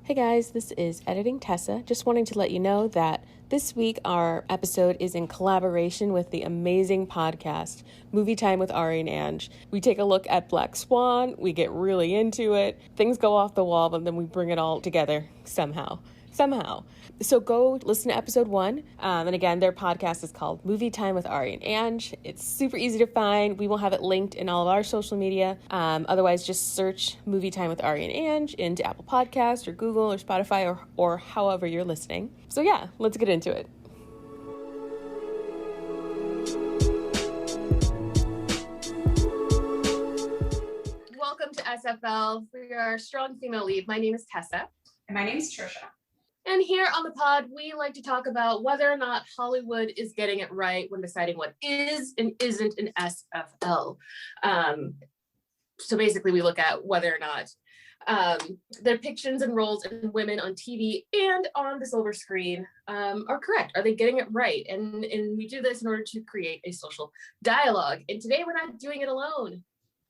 Hey guys, this is Editing Tessa. Just wanting to let you know that this week our episode is in collaboration with the amazing podcast, Movie Time with Ari and Ange. We take a look at Black Swan, we get really into it, things go off the wall, but then we bring it all together somehow. So go listen to episode 1. And again, their podcast is called Movie Time with Ari and Ange. It's super easy to find. We will have it linked in all of our social media. Otherwise, just search Movie Time with Ari and Ange into Apple Podcasts or Google or Spotify or however you're listening. So yeah, let's get into it. Welcome to SFL. We are a strong female lead. My name is Tessa. And my name is Trisha. And here on the pod, we like to talk about whether or not Hollywood is getting it right when deciding what is and isn't an SFL. So basically, we look at whether or not their depictions and roles in women on TV and on the silver screen are correct. Are they getting it right? And we do this in order to create a social dialogue. And today, we're not doing it alone.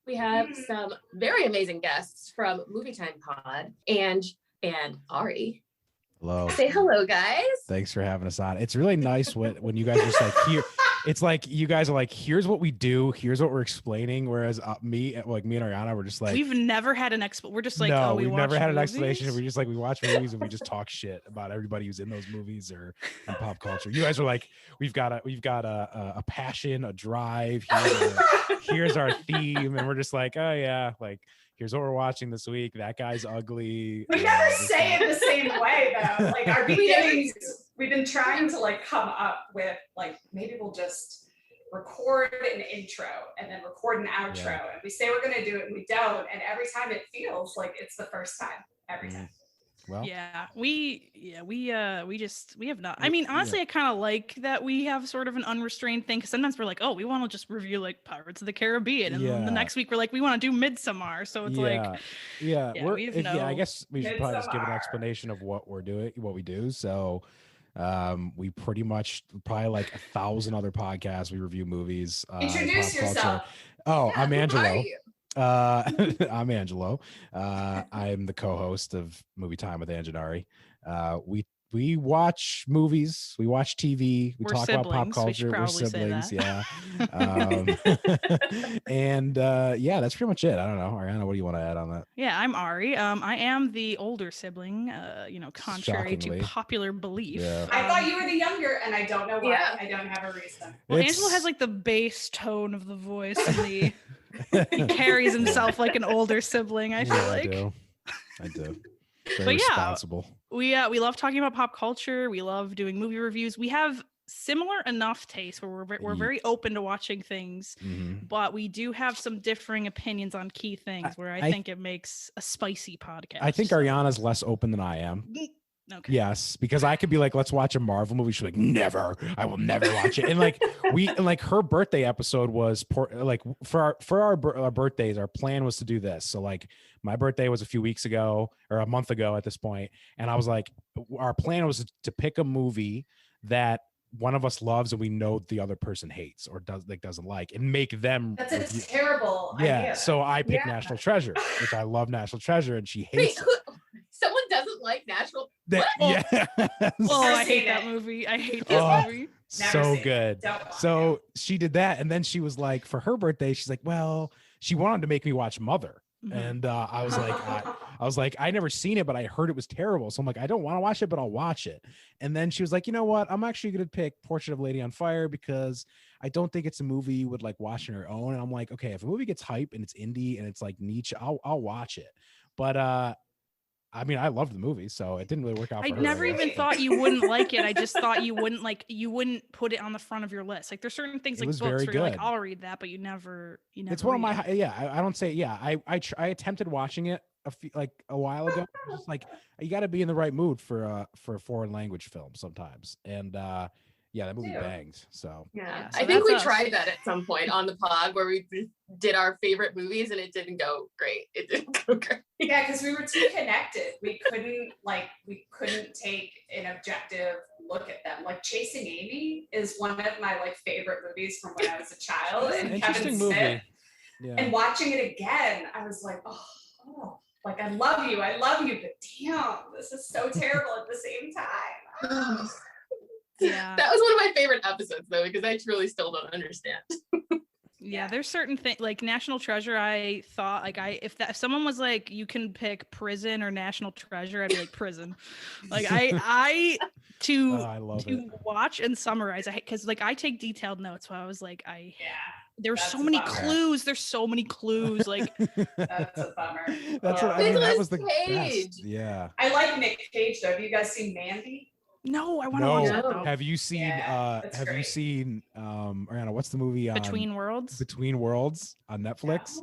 We have some very amazing guests from Movie Time Pod, Ange and Ari. Hello. Say hello, guys. Thanks for having us on. It's really nice when you guys are just like here. It's like you guys are like, here's what we do, here's what we're explaining. Whereas me and Ariana, we're just like, we've never had an We're just like, no, oh, we've never had an movies? explanation. We just like we watch movies and we just talk shit about everybody who's in those movies or in pop culture. You guys are like, we've got a passion, a drive. Here's our theme, and we're just like, oh yeah, like. Here's what we're watching this week. That guy's ugly. We never say it the same way though. Like our beginnings, we've been trying to like come up with like, maybe we'll just record an intro and then record an outro. Yeah. And we say we're going to do it and we don't. And every time it feels like it's the first time, every time. Well, we have not. I mean, honestly, I kind of like that we have sort of an unrestrained thing because sometimes we're like, oh, we want to just review like Pirates of the Caribbean, and then the next week we're like, we want to do Midsommar. So it's I guess we should probably just give an explanation of what we're doing, what we do. So, we pretty much probably like 1,000 other podcasts. We review movies. Introduce yourself. Oh, I'm Angelo. I'm Angelo. I'm the co-host of Movie Time with Ang and Ari. We watch movies, we watch TV, we talk about pop culture. We're siblings, yeah. And that's pretty much it. I don't know, Ariana, what do you want to add on that? Yeah, I'm Ari. I am the older sibling. Contrary to popular belief. Yeah. I thought you were the younger, and I don't know why. Yeah. I don't have a reason. Well, Angelo has like the bass tone of the voice, and he carries himself like an older sibling. I feel like I do. Very responsible. We love talking about pop culture. We love doing movie reviews. We have similar enough taste where we're very open to watching things, but we do have some differing opinions on key things where I think it makes a spicy podcast. I think Ariana's less open than I am. Okay. Yes, because I could be like, let's watch a Marvel movie. She's like, never. I will never watch it. And like her birthday episode was for our birthdays, our plan was to do this. So like my birthday was a few weeks ago or a month ago at this point, and I was like, our plan was to pick a movie that one of us loves and we know the other person hates or doesn't like, and make them. That's a terrible idea. So I picked National Treasure, which I love National Treasure, and she hates it. Someone doesn't like National. I hate that movie. I hate that movie. So good. So she did that, and then she was like, for her birthday, she's like, well, she wanted to make me watch Mother. And I was like, I never seen it, but I heard it was terrible. So I'm like, I don't want to watch it, but I'll watch it. And then she was like, you know what? I'm actually going to pick Portrait of a Lady on Fire because I don't think it's a movie you would like watch on your own. And I'm like, okay, if a movie gets hype and it's indie and it's like niche, I'll watch it. But I mean, I loved the movie, so it didn't really work out. I never even thought you wouldn't like it. I just thought you wouldn't put it on the front of your list. Like there's certain things like books where you're like, I'll read that, but you never. It's one of my I don't say I attempted watching it a while ago. Just like you got to be in the right mood for a foreign language film sometimes, and that movie banged. So so I think we tried that at some point on the pod where we did our favorite movies and it didn't go great. Yeah, because we were too connected. We couldn't take an objective look at them. Like Chasing Amy is one of my like favorite movies from when I was a child, and Kevin Smith. Yeah. And watching it again, I was like, oh, like I love you, but damn, this just so terrible at the same time. Yeah. That was one of my favorite episodes though, because I truly still don't understand. Yeah, there's certain things like National Treasure. I thought like if someone was like, you can pick prison or National Treasure, I'd be like prison. Like I love to watch and summarize. Because like I take detailed notes. So I was like, there's so many clues. There's so many clues. Like that's a bummer. That's what I mean. That was the best. Yeah. I like Nick Cage though. Have you guys seen Mandy? No, I want to watch that though. Have you seen you seen Ariana, what's the movie Between Worlds? Between Worlds on Netflix?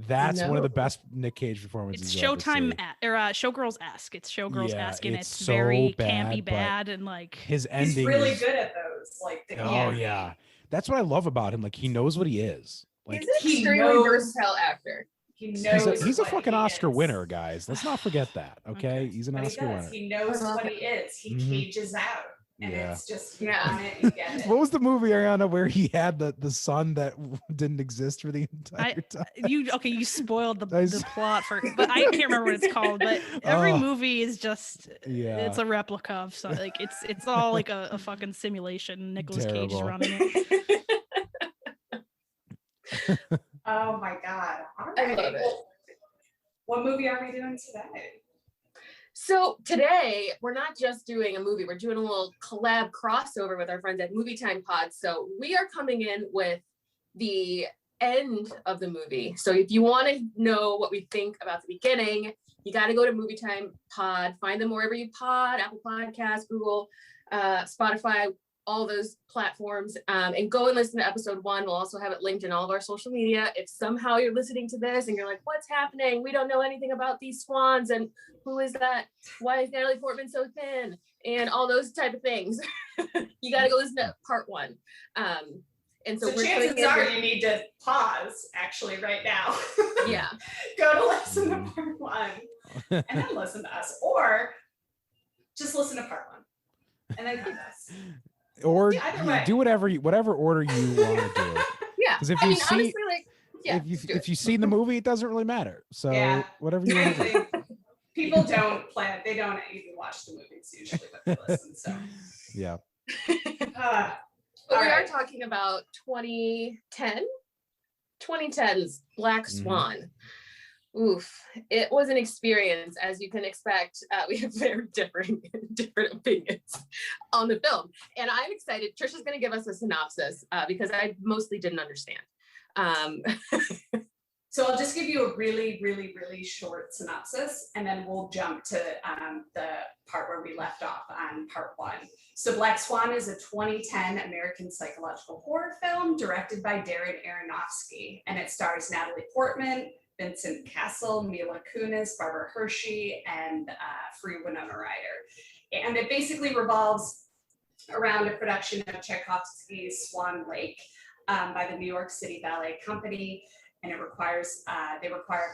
That's one of the best Nick Cage performances. It's Showtime or Showgirls-esque. It's Showgirls-esque and it's so very campy bad and like his ending. He's really good at those. Like yeah. That's what I love about him. Like he knows what he is. Like he's an extremely versatile actor. He knows he's a fucking Oscar winner, guys. Let's not forget that. Okay, he's an Oscar winner. He knows what he is. He cages out, and it's just you get it. What was the movie, Ariana, where he had the son that didn't exist for the entire time? You spoiled the plot but I can't remember what it's called. But every movie is just it's a replica of something. Like it's all like a fucking simulation. Nicolas Cage is running it. Oh my God. All right. I love it. What movie are we doing today? So today, we're not just doing a movie, we're doing a little collab crossover with our friends at Movie Time Pod. So we are coming in with the end of the movie. So if you want to know what we think about the beginning, you got to go to Movie Time Pod, find them wherever you pod, Apple Podcasts, Google, Spotify, all those platforms, and go and listen to episode 1. We'll also have it linked in all of our social media. If somehow you're listening to this and you're like, what's happening? We don't know anything about these swans and who is that? Why is Natalie Portman so thin? And all those type of things. You got to go listen to part 1. And so chances are you need to pause actually right now. Yeah. Go to listen to part 1 and then listen to us, or just listen to part 1 and then come to us. Or do whatever order you want to do. Yeah. Because if if you see the movie, it doesn't really matter. So whatever you want to do. People don't plan. They don't even watch the movies usually, but they listen. So yeah. But we are talking about 2010's Black Swan. Oof, it was an experience, as you can expect. We have very different opinions on the film, and I'm excited. Trisha's going to give us a synopsis because I mostly didn't understand. So I'll just give you a really, really, really short synopsis, and then we'll jump to the part where we left off on part 1. So Black Swan is a 2010 American psychological horror film directed by Darren Aronofsky, and it stars Natalie Portman, Vincent Cassel, Mila Kunis, Barbara Hershey, and Free Winona Ryder. And it basically revolves around a production of Tchaikovsky's Swan Lake by the New York City Ballet Company. And they require a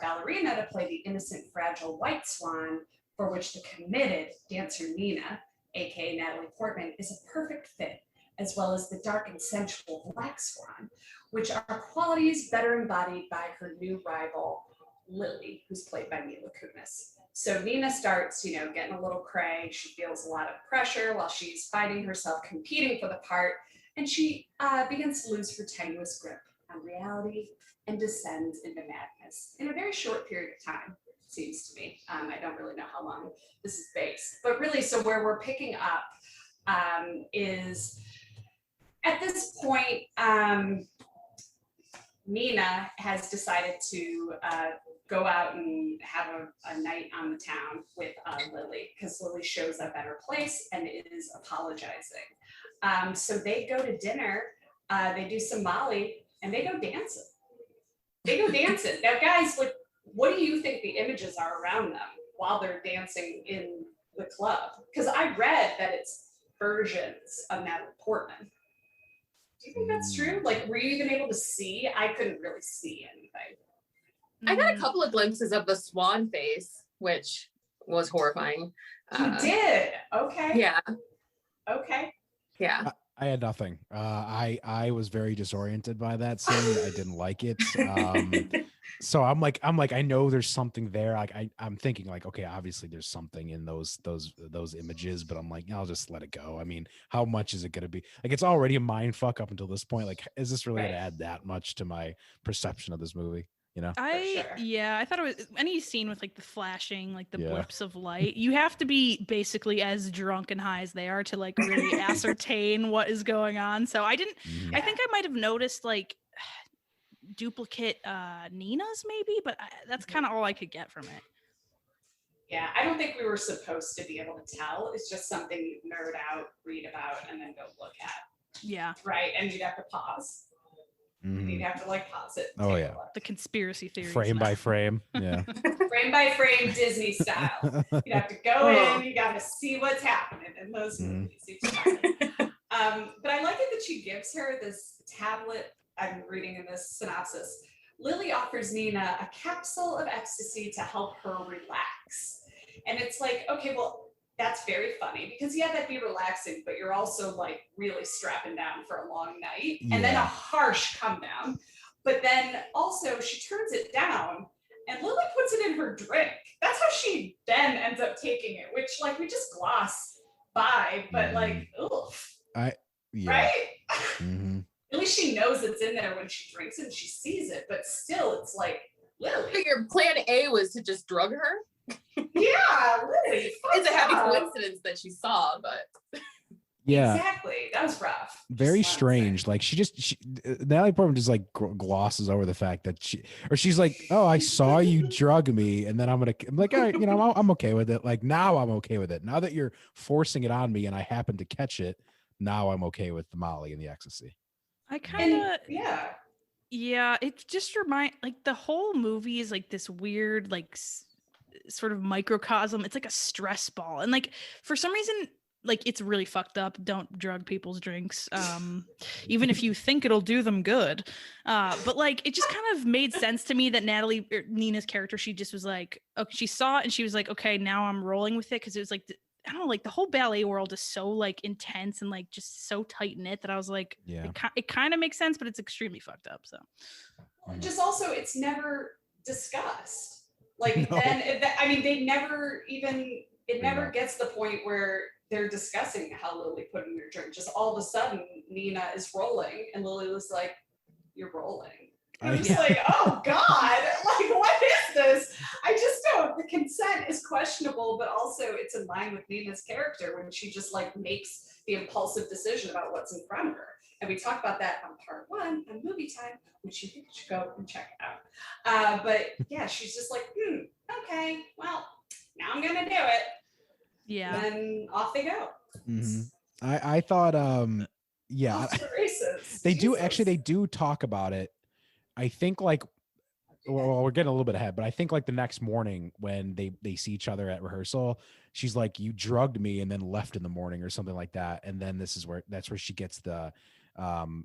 ballerina to play the innocent, fragile white swan, for which the committed dancer Nina, aka Natalie Portman, is a perfect fit, as well as the dark and sensual Black Swan, which are qualities better embodied by her new rival, Lily, who's played by Mila Kunis. So Nina starts, getting a little cray. She feels a lot of pressure while she's fighting herself, competing for the part, and she begins to lose her tenuous grip on reality and descends into madness in a very short period of time, it seems to me. I don't really know how long this is based, but really, so where we're picking up is at this point, Nina has decided to go out and have a night on the town with Lily, because Lily shows up at her place and is apologizing. So they go to dinner, they do some Molly, and they go dancing. Now, guys, like, what do you think the images are around them while they're dancing in the club? Because I read that it's versions of Natalie Portman. Do you think that's true? Like, were you even able to see? I couldn't really see anything. I got a couple of glimpses of the swan face, which was horrifying. You did? Okay. Yeah. Okay. Yeah. I had nothing. I was very disoriented by that scene. I didn't like it. So I'm like, I know there's something there. Like I'm thinking like, okay, obviously there's something in those images, but I'm like, I'll just let it go. I mean, how much is it going to be? Like, it's already a mind fuck up until this point. Like, is this really going to add that much to my perception of this movie? You know? I thought it was any scene with like the flashing, like the blips of light. You have to be basically as drunk and high as they are to like really ascertain what is going on. So I didn't. I think I might have noticed like duplicate Nina's maybe, but that's kind of all I could get from it. Yeah, I don't think we were supposed to be able to tell. It's just something you nerd out, read about, and then go look at. Yeah. Right, and you'd have to pause. And you'd have to like pause it. Oh yeah. The conspiracy theory. Frame by frame. Yeah. Frame by frame Disney style. You'd have to go in, you gotta see what's happening in those movies. But I like it that she gives her this tablet. I'm reading in this synopsis. Lily offers Nina a capsule of ecstasy to help her relax. And it's like, okay, well, that's very funny because that'd be relaxing, but you're also like really strapping down for a long night and then a harsh come down. But then also she turns it down and Lily puts it in her drink. That's how she then ends up taking it, which like we just gloss by, but like, oof. Right? At least she knows it's in there when she drinks it and she sees it, but still it's like, Lily. Your plan A was to just drug her? Yeah, Lily. It's a happy coincidence that she saw, but exactly. That was rough. Very strange. Like she Natalie Portman just like glosses over the fact that she's like, oh, I saw you drug me, and then I'm like, all right, I'm okay with it. Like now I'm okay with it. Now that you're forcing it on me and I happen to catch it, now I'm okay with the Molly and the ecstasy. I kind of it just like the whole movie is like this weird like sort of microcosm. It's like a stress ball, and like for some reason like it's really fucked up. Don't drug people's drinks, even if you think it'll do them good. But like it just kind of made sense to me that Nina's character, she just was like, okay, she saw it and she was like, okay, now I'm rolling with it, because it was like I don't know, like the whole ballet world is so like intense and like just so tight knit that I was like, it kind of makes sense, but it's extremely fucked up. So just also it's never discussed. Like then I mean they never even it never gets the point where they're discussing how Lily put in her drink. Just all of a sudden Nina is rolling and Lily was like, you're rolling. I'm just like, oh God, like what is this? I just don't. The consent is questionable, but also it's in line with Nina's character when she just like makes the impulsive decision about what's in front of her. And we talked about that on part 1 on Movie Time, which you should go and check out. But yeah, she's just like, okay, well, now I'm gonna do it. Yeah. And off they go. I thought, they do talk about it. I think like, well, we're getting a little bit ahead, but I think like the next morning when they see each other at rehearsal, she's like, you drugged me and then left in the morning or something like that. And then that's where she gets the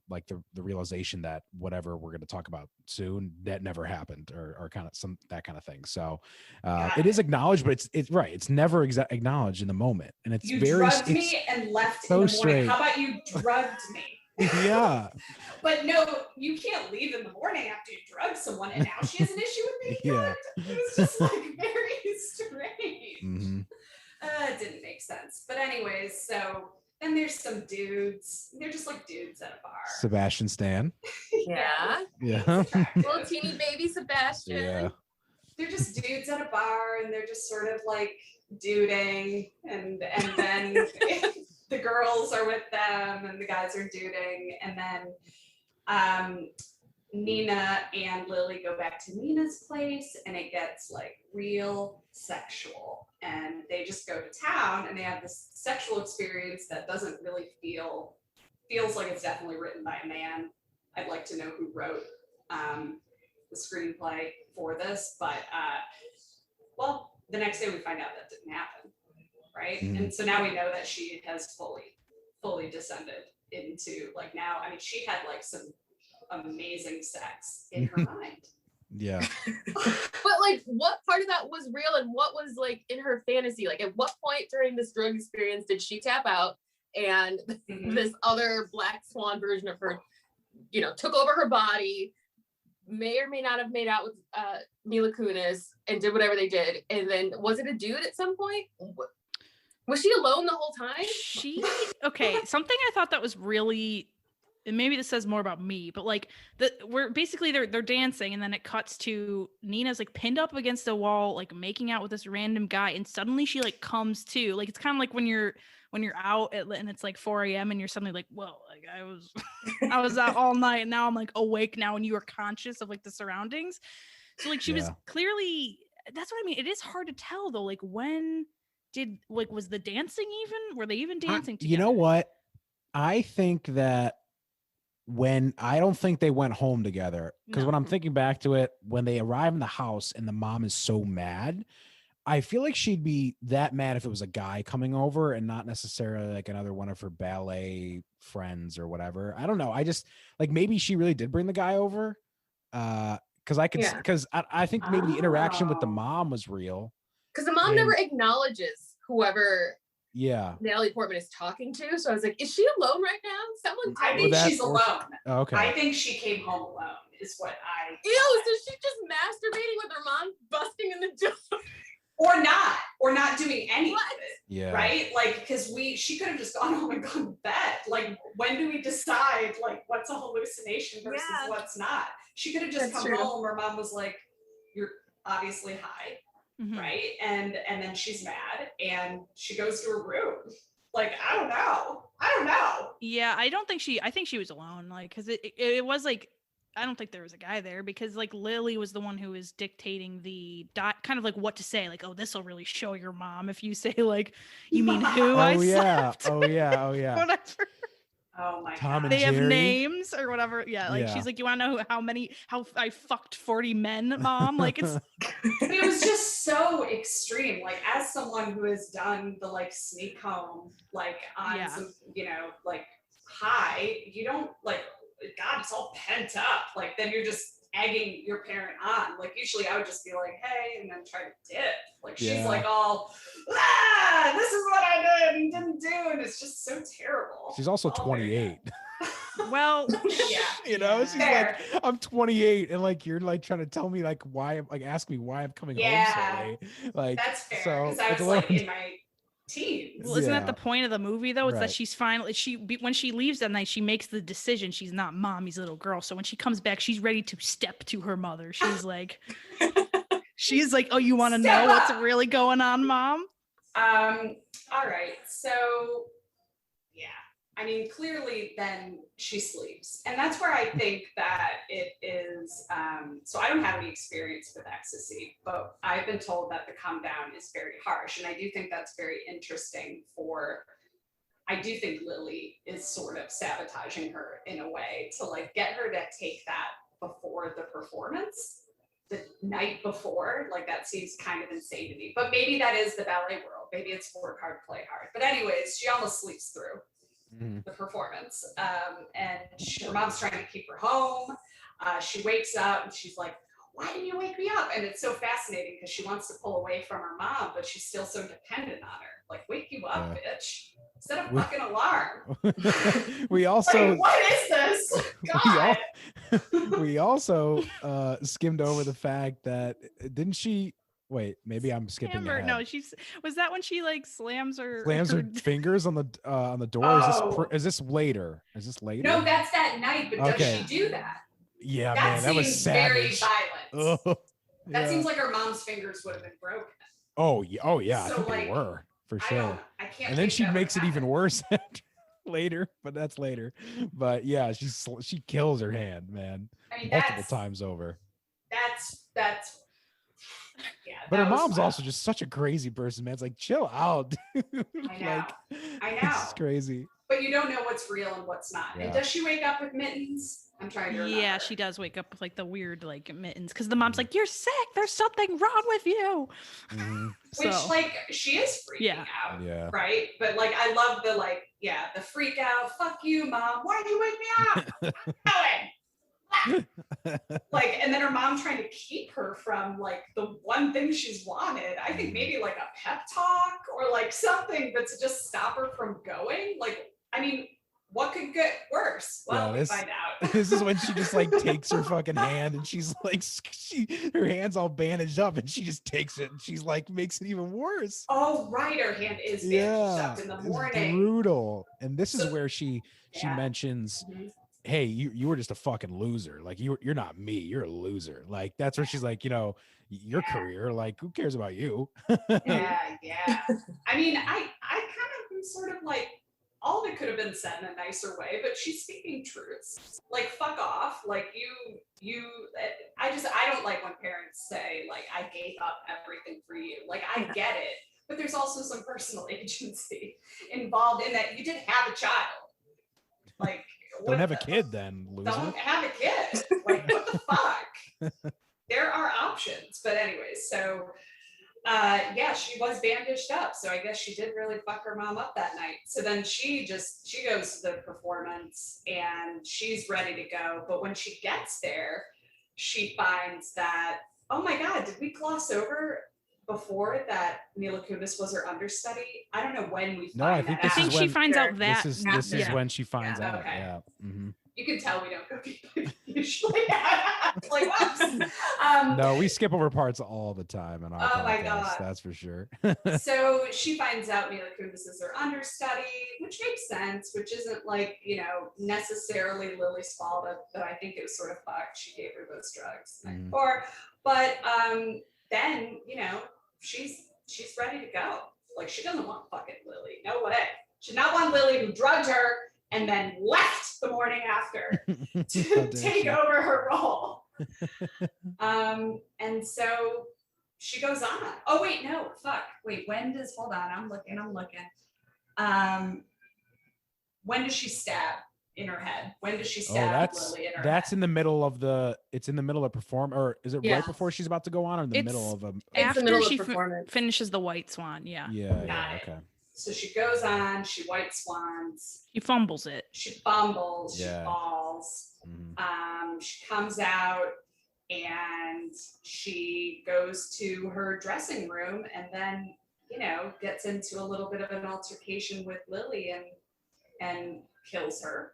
like the realization that whatever we're going to talk about soon, that never happened or kind of that kind of thing. So it is acknowledged, but it's right. It's never acknowledged in the moment. And it's you very drugged me and left so in the morning. strange. How about you drugged me? Yeah. But no, you can't leave in the morning after you drug someone, and now she has an issue with being drugged. It was just like very strange. It didn't make sense. But anyways, so then there's some dudes. They're just like dudes at a bar. Sebastian Stan. Yeah. Little teeny baby Sebastian. Yeah. They're just dudes at a bar, and they're just sort of like duding, and then the girls are with them and the guys are duding, and then Nina and Lily go back to Nina's place and it gets like real sexual, and they just go to town and they have this sexual experience that doesn't really feels like it's definitely written by a man. I'd like to know who wrote the screenplay for this, but well, the next day we find out that didn't happen. Right. And so now we know that she has fully descended into like now. I mean, she had like some amazing sex in her mind. Yeah. But like, what part of that was real and what was like in her fantasy? Like, at what point during this drug experience did she tap out and this other Black Swan version of her, took over her body, may or may not have made out with Mila Kunis and did whatever they did. And then was it a dude at some point? Was she alone the whole time? Something I thought that was really, and maybe this says more about me, but like they're dancing, and then it cuts to Nina's like pinned up against the wall, like making out with this random guy, and suddenly she like comes to. Like it's kind of like when you're out and it's like 4 a.m. and you're suddenly like, whoa, like I was out all night and now I'm like awake now, and you are conscious of like the surroundings. So like she was clearly, that's what I mean. It is hard to tell though, like when was the dancing were they even dancing together? You know what? I think that I don't think they went home together, because when I'm thinking back to it, when they arrive in the house and the mom is so mad, I feel like she'd be that mad if it was a guy coming over and not necessarily like another one of her ballet friends or whatever. I don't know. I just like, maybe she really did bring the guy over. Because I think maybe the interaction with the mom was real. Because the mom never acknowledges whoever Natalie Portman is talking to. So I was like, is she alone right now? I think she's alone. Oh, okay. I think she came home alone is what I Ew, so she's just masturbating with her mom busting in the door. Or not doing any of it. Yeah. Right? Like, because she could have just gone home and gone to bed. Like, when do we decide like what's a hallucination versus what's not? She could have just come home. Her mom was like, you're obviously high. Mm-hmm. Right. And then she's mad and she goes to her room. Like, I don't know. Yeah, I think she was alone. Like, cause it was like, I don't think there was a guy there, because like Lily was the one who was dictating the kind of like what to say. Like, oh, this will really show your mom if you say like, you mean who I slept? Oh yeah. Whatever. Oh my Tom God. And they Jerry. have names or whatever. Yeah, like she's like, you want to know how I fucked 40 men, mom? Like it's. But it was just so extreme. Like, as someone who has done the like sneak home, like on some, like high, you don't like. God, it's all pent up. Like, then you're just egging your parent on. Like, usually I would just be like, hey, and then try to dip. Like, she's like all, this is what I did and didn't do. And it's just so terrible. She's also 28. Well, she's like, I'm 28, and like you're like trying to tell me like why, like ask me why I'm coming home so late. Like, that's fair, because I was like in my teens. Well, isn't that the point of the movie though? It's that she's finally when she leaves that night, she makes the decision. She's not mommy's little girl. So when she comes back, she's ready to step to her mother. She's like, oh, you want to know what's really going on, mom? All right. So I mean, clearly then she sleeps. And that's where I think that it is, so I don't have any experience with ecstasy, but I've been told that the come down is very harsh. And I do think that's very interesting I do think Lily is sort of sabotaging her in a way to like get her to take that before the performance, the night before. Like, that seems kind of insane to me, but maybe that is the ballet world. Maybe it's work hard, play hard. But anyways, she almost sleeps through the performance, and her mom's trying to keep her home. She wakes up and she's like, why didn't you wake me up? And it's so fascinating because she wants to pull away from her mom, but she's still so dependent on her. Like, wake you up, bitch, instead of fucking alarm. We also like, what is this? God. We also skimmed over the fact that didn't she wait, maybe I'm skipping ahead. No, was that when she like slams her fingers on the door? Is this later? No, that's that night, but does she do that? Yeah, man, that was savage. Very violent. That seems like her mom's fingers would have been broken. Oh yeah, so I think they were for sure. I can't. And then she makes it even worse later, but that's later. But yeah, she kills her hand, man. I mean, multiple times over. That's yeah. But her mom's also just such a crazy person, man. It's like, chill out, dude. I know. It's crazy. But you don't know what's real and what's not. Yeah. And does she wake up with mittens? I'm trying to remember. Yeah, she does wake up with like the weird like mittens, because the mom's like, you're sick. There's something wrong with you. Mm-hmm. Which like she is freaking out. Yeah. Right. But like I love the the freak out. Fuck you, mom. Why'd you wake me up? I'm going. Like, and then her mom trying to keep her from like the one thing she's wanted. I think maybe like a pep talk or like something, but to just stop her from going. Like, I mean, what could get worse? Well, we find out. This is when she just like takes her fucking hand and she's like, her hand's all bandaged up and she just takes it and she's like, makes it even worse. Oh, right. Her hand is bandaged up in the morning. Brutal. And this is where she mentions, hey, you were just a fucking loser. Like you're not me. You're a loser. Like that's where she's like, you know, your career, like who cares about you? Yeah. I mean, I kind of am sort of like, all of it could have been said in a nicer way, but she's speaking truths. Like, fuck off. Like I don't like when parents say like, I gave up everything for you. Like, I get it, but there's also some personal agency involved in that. You did have a child. Like, don't have a kid then, loser. Don't have a kid. Like, what the fuck? There are options. But anyways, so she was bandaged up. So I guess she did really fuck her mom up that night. So then she goes to the performance and she's ready to go. But when she gets there, she finds that, oh my God, did we gloss over before that Mila Kunis was her understudy? I don't know when we find that out. I think she finds out that. This is when she finds out. Okay. Yeah. Mm-hmm. You can tell we don't go deeply usually. Like, whoops. No, we skip over parts all the time in our podcast, my God. That's for sure. So she finds out Mila Kunis is her understudy, which makes sense, which isn't like, you know, necessarily Lily's fault, but I think it was sort of fucked. She gave her those drugs the night before. But then, you know, she's ready to go. Like, she doesn't want fucking Lily. No way. She did not want Lily, who drugged her and then left the morning after to take over her role. And so she goes on. Oh, wait, no, fuck. Wait, hold on, I'm looking. When does she stab in her head? When does she stab Lily in her head? That's in the middle of it's in the middle of perform, or is it right before she's about to go on, or in the middle of after she finishes the White Swan? Yeah. Okay. So she goes on, she White Swans. She fumbles it. She fumbles, she falls. She comes out and she goes to her dressing room and then, you know, gets into a little bit of an altercation with Lily and kills her,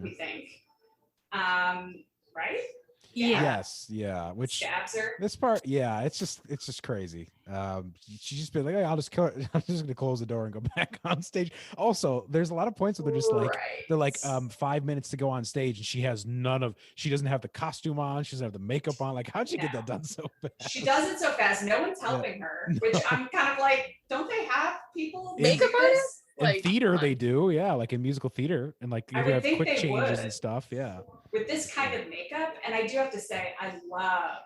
we think. Right? Yeah. Yes. Yeah. Which stabs her. This part, it's just crazy. She's just been like, hey, I'll just kill her. I'm just gonna close the door and go back on stage. Also, there's a lot of points where they're just like, they're like 5 minutes to go on stage, and she doesn't have the costume on, she doesn't have the makeup on. Like, how'd you get that done so fast? She does it so fast. No one's helping her, which I'm kind of like, don't they have people makeup artists? In theater, they do, like in musical theater, and like you have quick changes and stuff, with this kind of makeup. And I do have to say, I love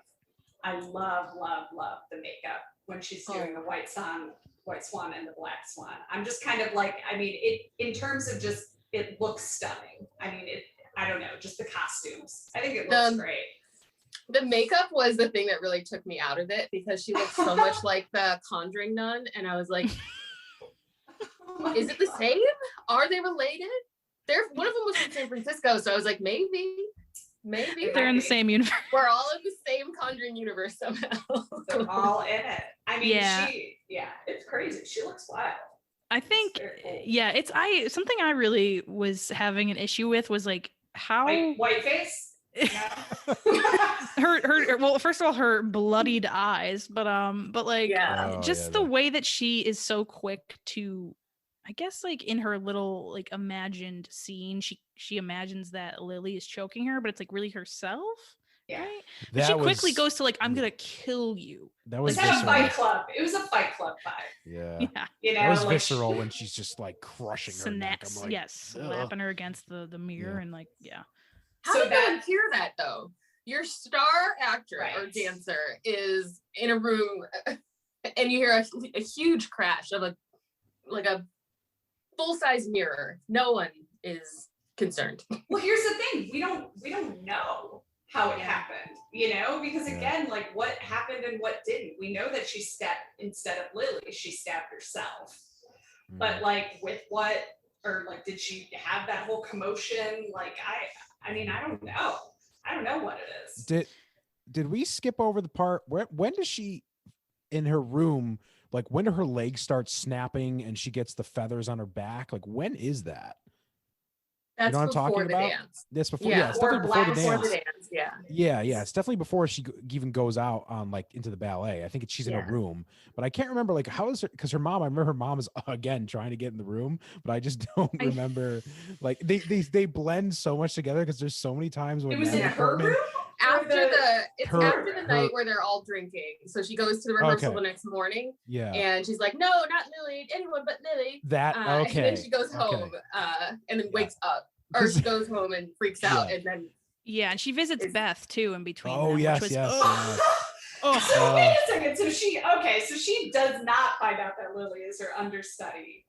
the makeup when she's doing the White Swan and the Black Swan. I'm just kind of like, I mean, it in terms of just, it looks stunning. I mean, I don't know, just the costumes. I think it looks great. The makeup was the thing that really took me out of it, because she looked so much like the Conjuring nun, and I was like, is it the same? Are they related? One of them was from San Francisco, so I was like, maybe they're in the same universe. We're all in the same Conjuring universe somehow. They're all in it. I mean, it's crazy. She looks wild. I think, cool. Something I really was having an issue with was like how white face. Well, first of all, her bloodied eyes, but like the way that she is so quick to, I guess, like in her little like imagined scene, she imagines that Lily is choking her, but it's like really herself. Yeah. Right? But she quickly goes to like, I'm gonna kill you. That was like, a Fight Club. It was a Fight Club vibe. Yeah. You know, that was visceral when she's just like crushing her neck. I'm like, slapping her against the mirror and like, How did no one hear that though? Your star actor or dancer is in a room and you hear a huge crash of a full-size mirror. No one is concerned. Well, here's the thing. We don't know how it happened, you know, because again, like what happened and what didn't. We know that she stabbed, instead of Lily, she stabbed herself. But like with what, or like did she have that whole commotion? Like I mean, I don't know. I don't know what it is. Did we skip over the part when does she in her room, like when do her legs start snapping and she gets the feathers on her back? Like when is that? That's you know what I'm talking about? Dance. That's before. Yeah, it's definitely before the dance. Yeah. Yeah. It's definitely before she even goes out on like into the ballet. I think she's in a room, but I can't remember like how is her because her mom. I remember her mom is again trying to get in the room, but I just don't remember. Like they blend so much together because there's so many times when it was in her room. After the night where they're all drinking, so she goes to the rehearsal the next morning. Yeah, and she's like, "No, not Lily. Anyone but Lily." And then she goes home, and then wakes up, or she goes home and freaks out, and then and she visits Beth too in between. So wait a second. So she does not find out that Lily is her understudy.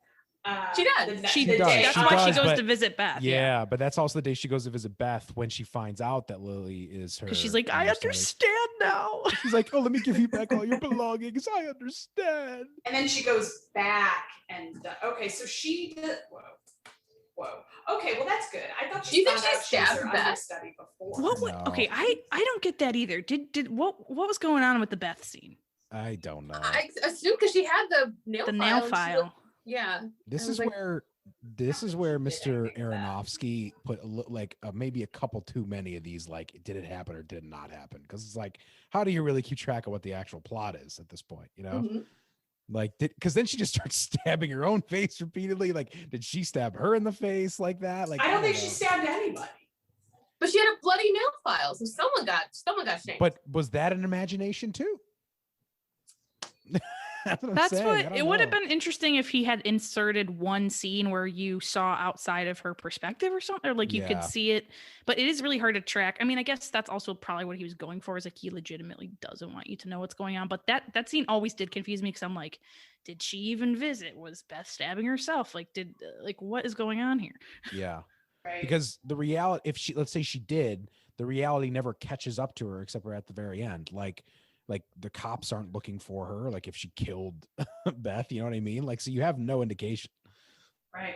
She does. She does. That's why she goes to visit Beth. Yeah, but that's also the day she goes to visit Beth when she finds out that Lily is her. Because she's like, I understand now. She's like, oh, let me give you back all your belongings. I understand. And then she goes back and so she did. Whoa. Okay, well that's good. I thought she stabbed her understudy before. What? Okay, I don't get that either. Did what was going on with the Beth scene? I don't know. I assume because she had the nail file. Yeah. This is where Mr. Aronofsky put maybe a couple too many of these, like, did it happen or did it not happen? Because it's like, how do you really keep track of what the actual plot is at this point, you know? Mm-hmm. Like, because then she just starts stabbing her own face repeatedly. Like, did she stab her in the face like that? Like, I don't think she stabbed anybody. But she had a bloody nail file, so someone got shanked. But was that an imagination too? That's what it would have been interesting if he had inserted one scene where you saw outside of her perspective or something, or like you could see it, but it is really hard to track. I mean, I guess that's also probably what he was going for, is like he legitimately doesn't want you to know what's going on. But that scene always did confuse me because I'm like, did she even visit? Was Beth stabbing herself? Like, what is going on here? Yeah. Right. Because the reality, let's say she did, the reality never catches up to her except for at the very end. Like the cops aren't looking for her. Like if she killed Beth, you know what I mean? Like, so you have no indication. Right.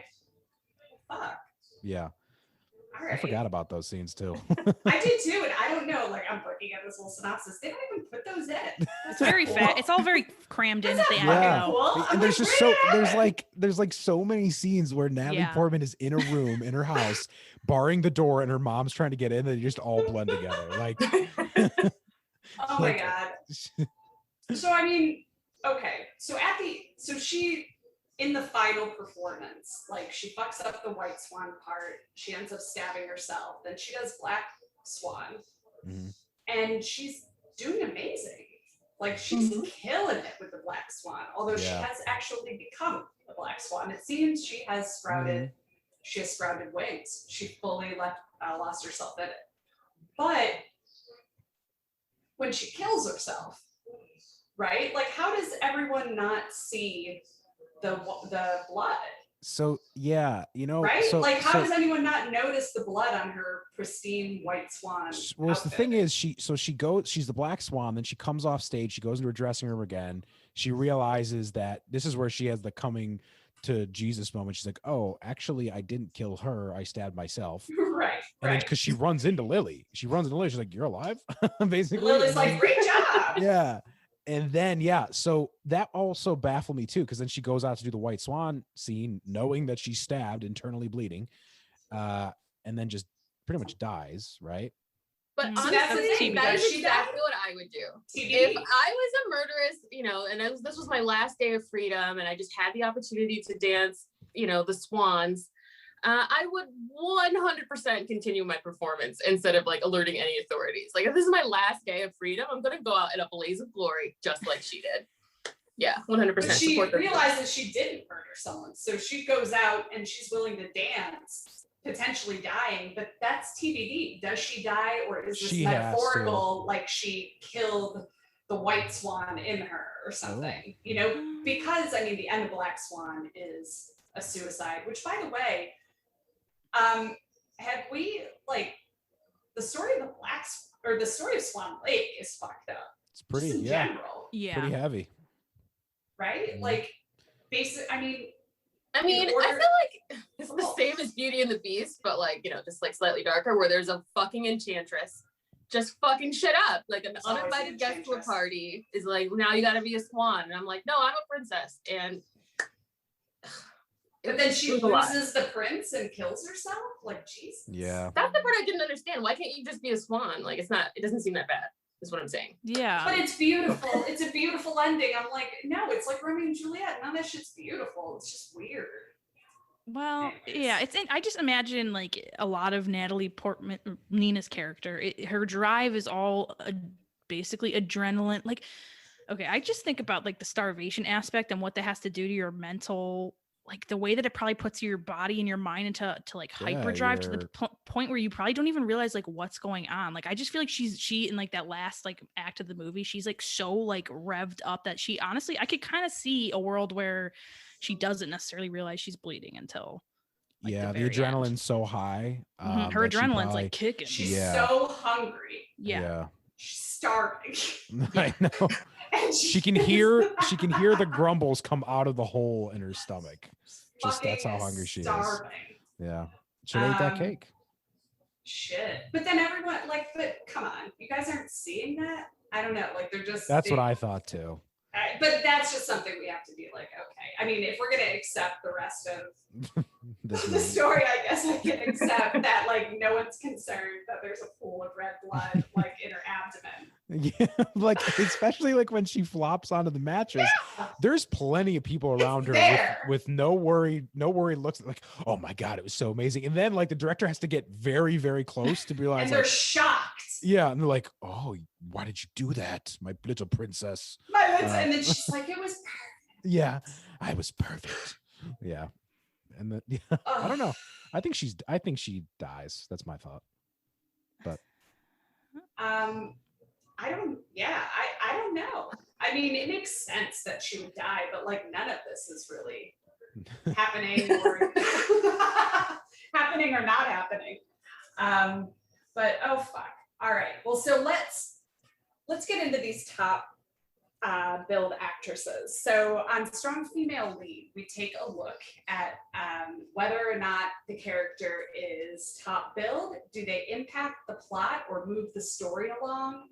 Fuck. Yeah. All right. I forgot about those scenes too. I did too. And I don't know, like I'm looking at this little synopsis. They don't even put those in. It's very fat. It's all very crammed in at the end. Yeah. Cool? And there's just there's so many scenes where Natalie Portman is in a room in her house, barring the door, and her mom's trying to get in, and they just all blend together. Like oh my God. So I mean, okay. So she in the final performance, like she fucks up the White Swan part, she ends up stabbing herself, then she does Black Swan, and she's doing amazing. Like she's killing it with the Black Swan, although she has actually become the Black Swan. It seems she has sprouted wings. She fully lost herself in it. But when she kills herself, right? Like, how does everyone not see the blood? So yeah, you know, right? How does anyone not notice the blood on her pristine White Swan? Well, the thing is, she's the Black Swan. Then she comes off stage. She goes into her dressing room again. She realizes that this is where she has the coming to Jesus moment. She's like, oh, actually, I didn't kill her. I stabbed myself. Right. And then because she runs into Lily. She's like, you're alive? Basically. Lily's like, great job. Yeah. And then, so that also baffled me too, because then she goes out to do the White Swan scene, knowing that she's stabbed, internally bleeding, and then just pretty much dies, right? But honestly, that is exactly what I would do. If I was a murderess, and this was my last day of freedom, and I just had the opportunity to dance, the swans, I would 100% continue my performance instead of like alerting any authorities. Like, if this is my last day of freedom, I'm going to go out in a blaze of glory, just like she did. Yeah, 100%. But she realizes she didn't murder someone. So she goes out and she's willing to dance, potentially dying, but that's TBD. Does she die, or is this metaphorical, like she killed the White Swan in her or something? Because I mean, the end of Black Swan is a suicide, which, by the way, have we, like, the story of the story of Swan Lake is fucked up. It's pretty, general. Yeah. Pretty heavy. Right? Mm-hmm. Like, I mean, I feel like it's the same as Beauty and the Beast, but like, just like slightly darker, where there's a fucking enchantress just fucking shit up. Like an It's always uninvited gonna guest change to a us. party is like, now you gotta be a swan. And I'm like, no, I'm a princess. And But then she it was a lot. loses the prince and kills herself? Like, Jesus. Yeah. That's the part I didn't understand. Why can't you just be a swan? Like, it doesn't seem that bad, is what I'm saying. Yeah. But it's beautiful. It's a beautiful ending. I'm like, no, it's like Romeo and Juliet. None of that shit's beautiful. It's just weird. Well, Anyways. yeah, I just imagine like a lot of Natalie Portman, Nina's character, her drive is all basically adrenaline. Like, okay, I just think about like the starvation aspect and what that has to do to your mental, like the way that it probably puts your body and your mind into like hyperdrive to the point where you probably don't even realize like what's going on. Like, I just feel like she in like that last like act of the movie, she's like so like revved up that she honestly, I could kind of see a world where she doesn't necessarily realize she's bleeding until like, the very adrenaline's end. so high. Her that she adrenaline's probably- like kicking. She's Yeah. so hungry. Yeah. She's starving. I know. And She can hear the grumbles come out of the hole in her stomach. Just that's how fucking hungry she is. starving. Yeah. Should have ate that cake. Shit. But then everyone, like, but come on, you guys aren't seeing that? I don't know. Like, they're just. That's what I thought too. But that's just something we have to be like, okay. I mean, if we're going to accept the rest of This the movie. story, I guess I can accept that, like, no one's concerned that there's a pool of red blood, like, in her abdomen. Yeah, like especially like when she flops onto the mattress, there's plenty of people around her there. with no worry looks like, oh my God, it was so amazing. And then like the director has to get very, very close to realize, And they're like, shocked. yeah, and they're like, oh, why did you do that, my little princess? And then she's like, it was perfect. Yeah, I was perfect. Yeah. And then yeah, I don't know. I think she dies. That's my thought. But I don't know. I mean, it makes sense that she would die, but like none of this is really happening or happening or not happening. But oh fuck. All right. Well, so let's get into these top billed actresses. So on Strong Female Lead, we take a look at whether or not the character is top billed. Do they impact the plot or move the story along?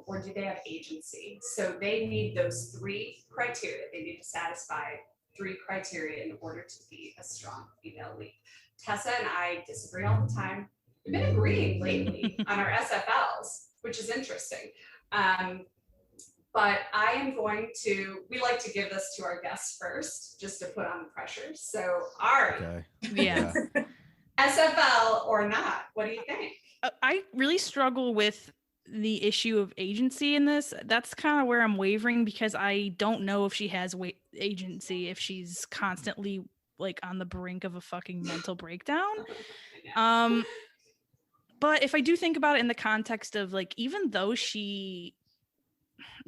Or do they have agency? So they need those three criteria. They need to satisfy three criteria in order to be a strong female lead. Tessa and I disagree all the time. We've been agreeing lately on our SFLs, which is interesting. But I am we like to give this to our guests first, just to put on the pressure. So Ari, okay. Yeah. SFL or not, what do you think? I really struggle with the issue of agency in this. That's kind of where I'm wavering, because I don't know if she has agency if she's constantly like on the brink of a fucking mental breakdown. But if I do think about it in the context of like, even though she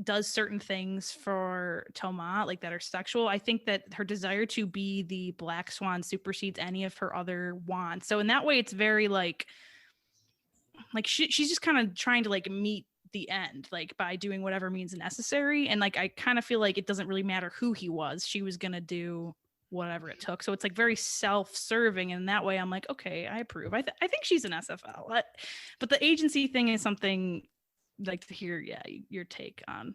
does certain things for Toma, like that are sexual, I think that her desire to be the Black Swan supersedes any of her other wants. So in that way, it's very like she's just kind of trying to like meet the end, like by doing whatever means necessary. And like, I kind of feel like it doesn't really matter who he was. She was going to do whatever it took. So it's like very self-serving. And that way I'm like, okay, I approve. I think she's an SFL. But the agency thing is something I'd like to hear, your take on.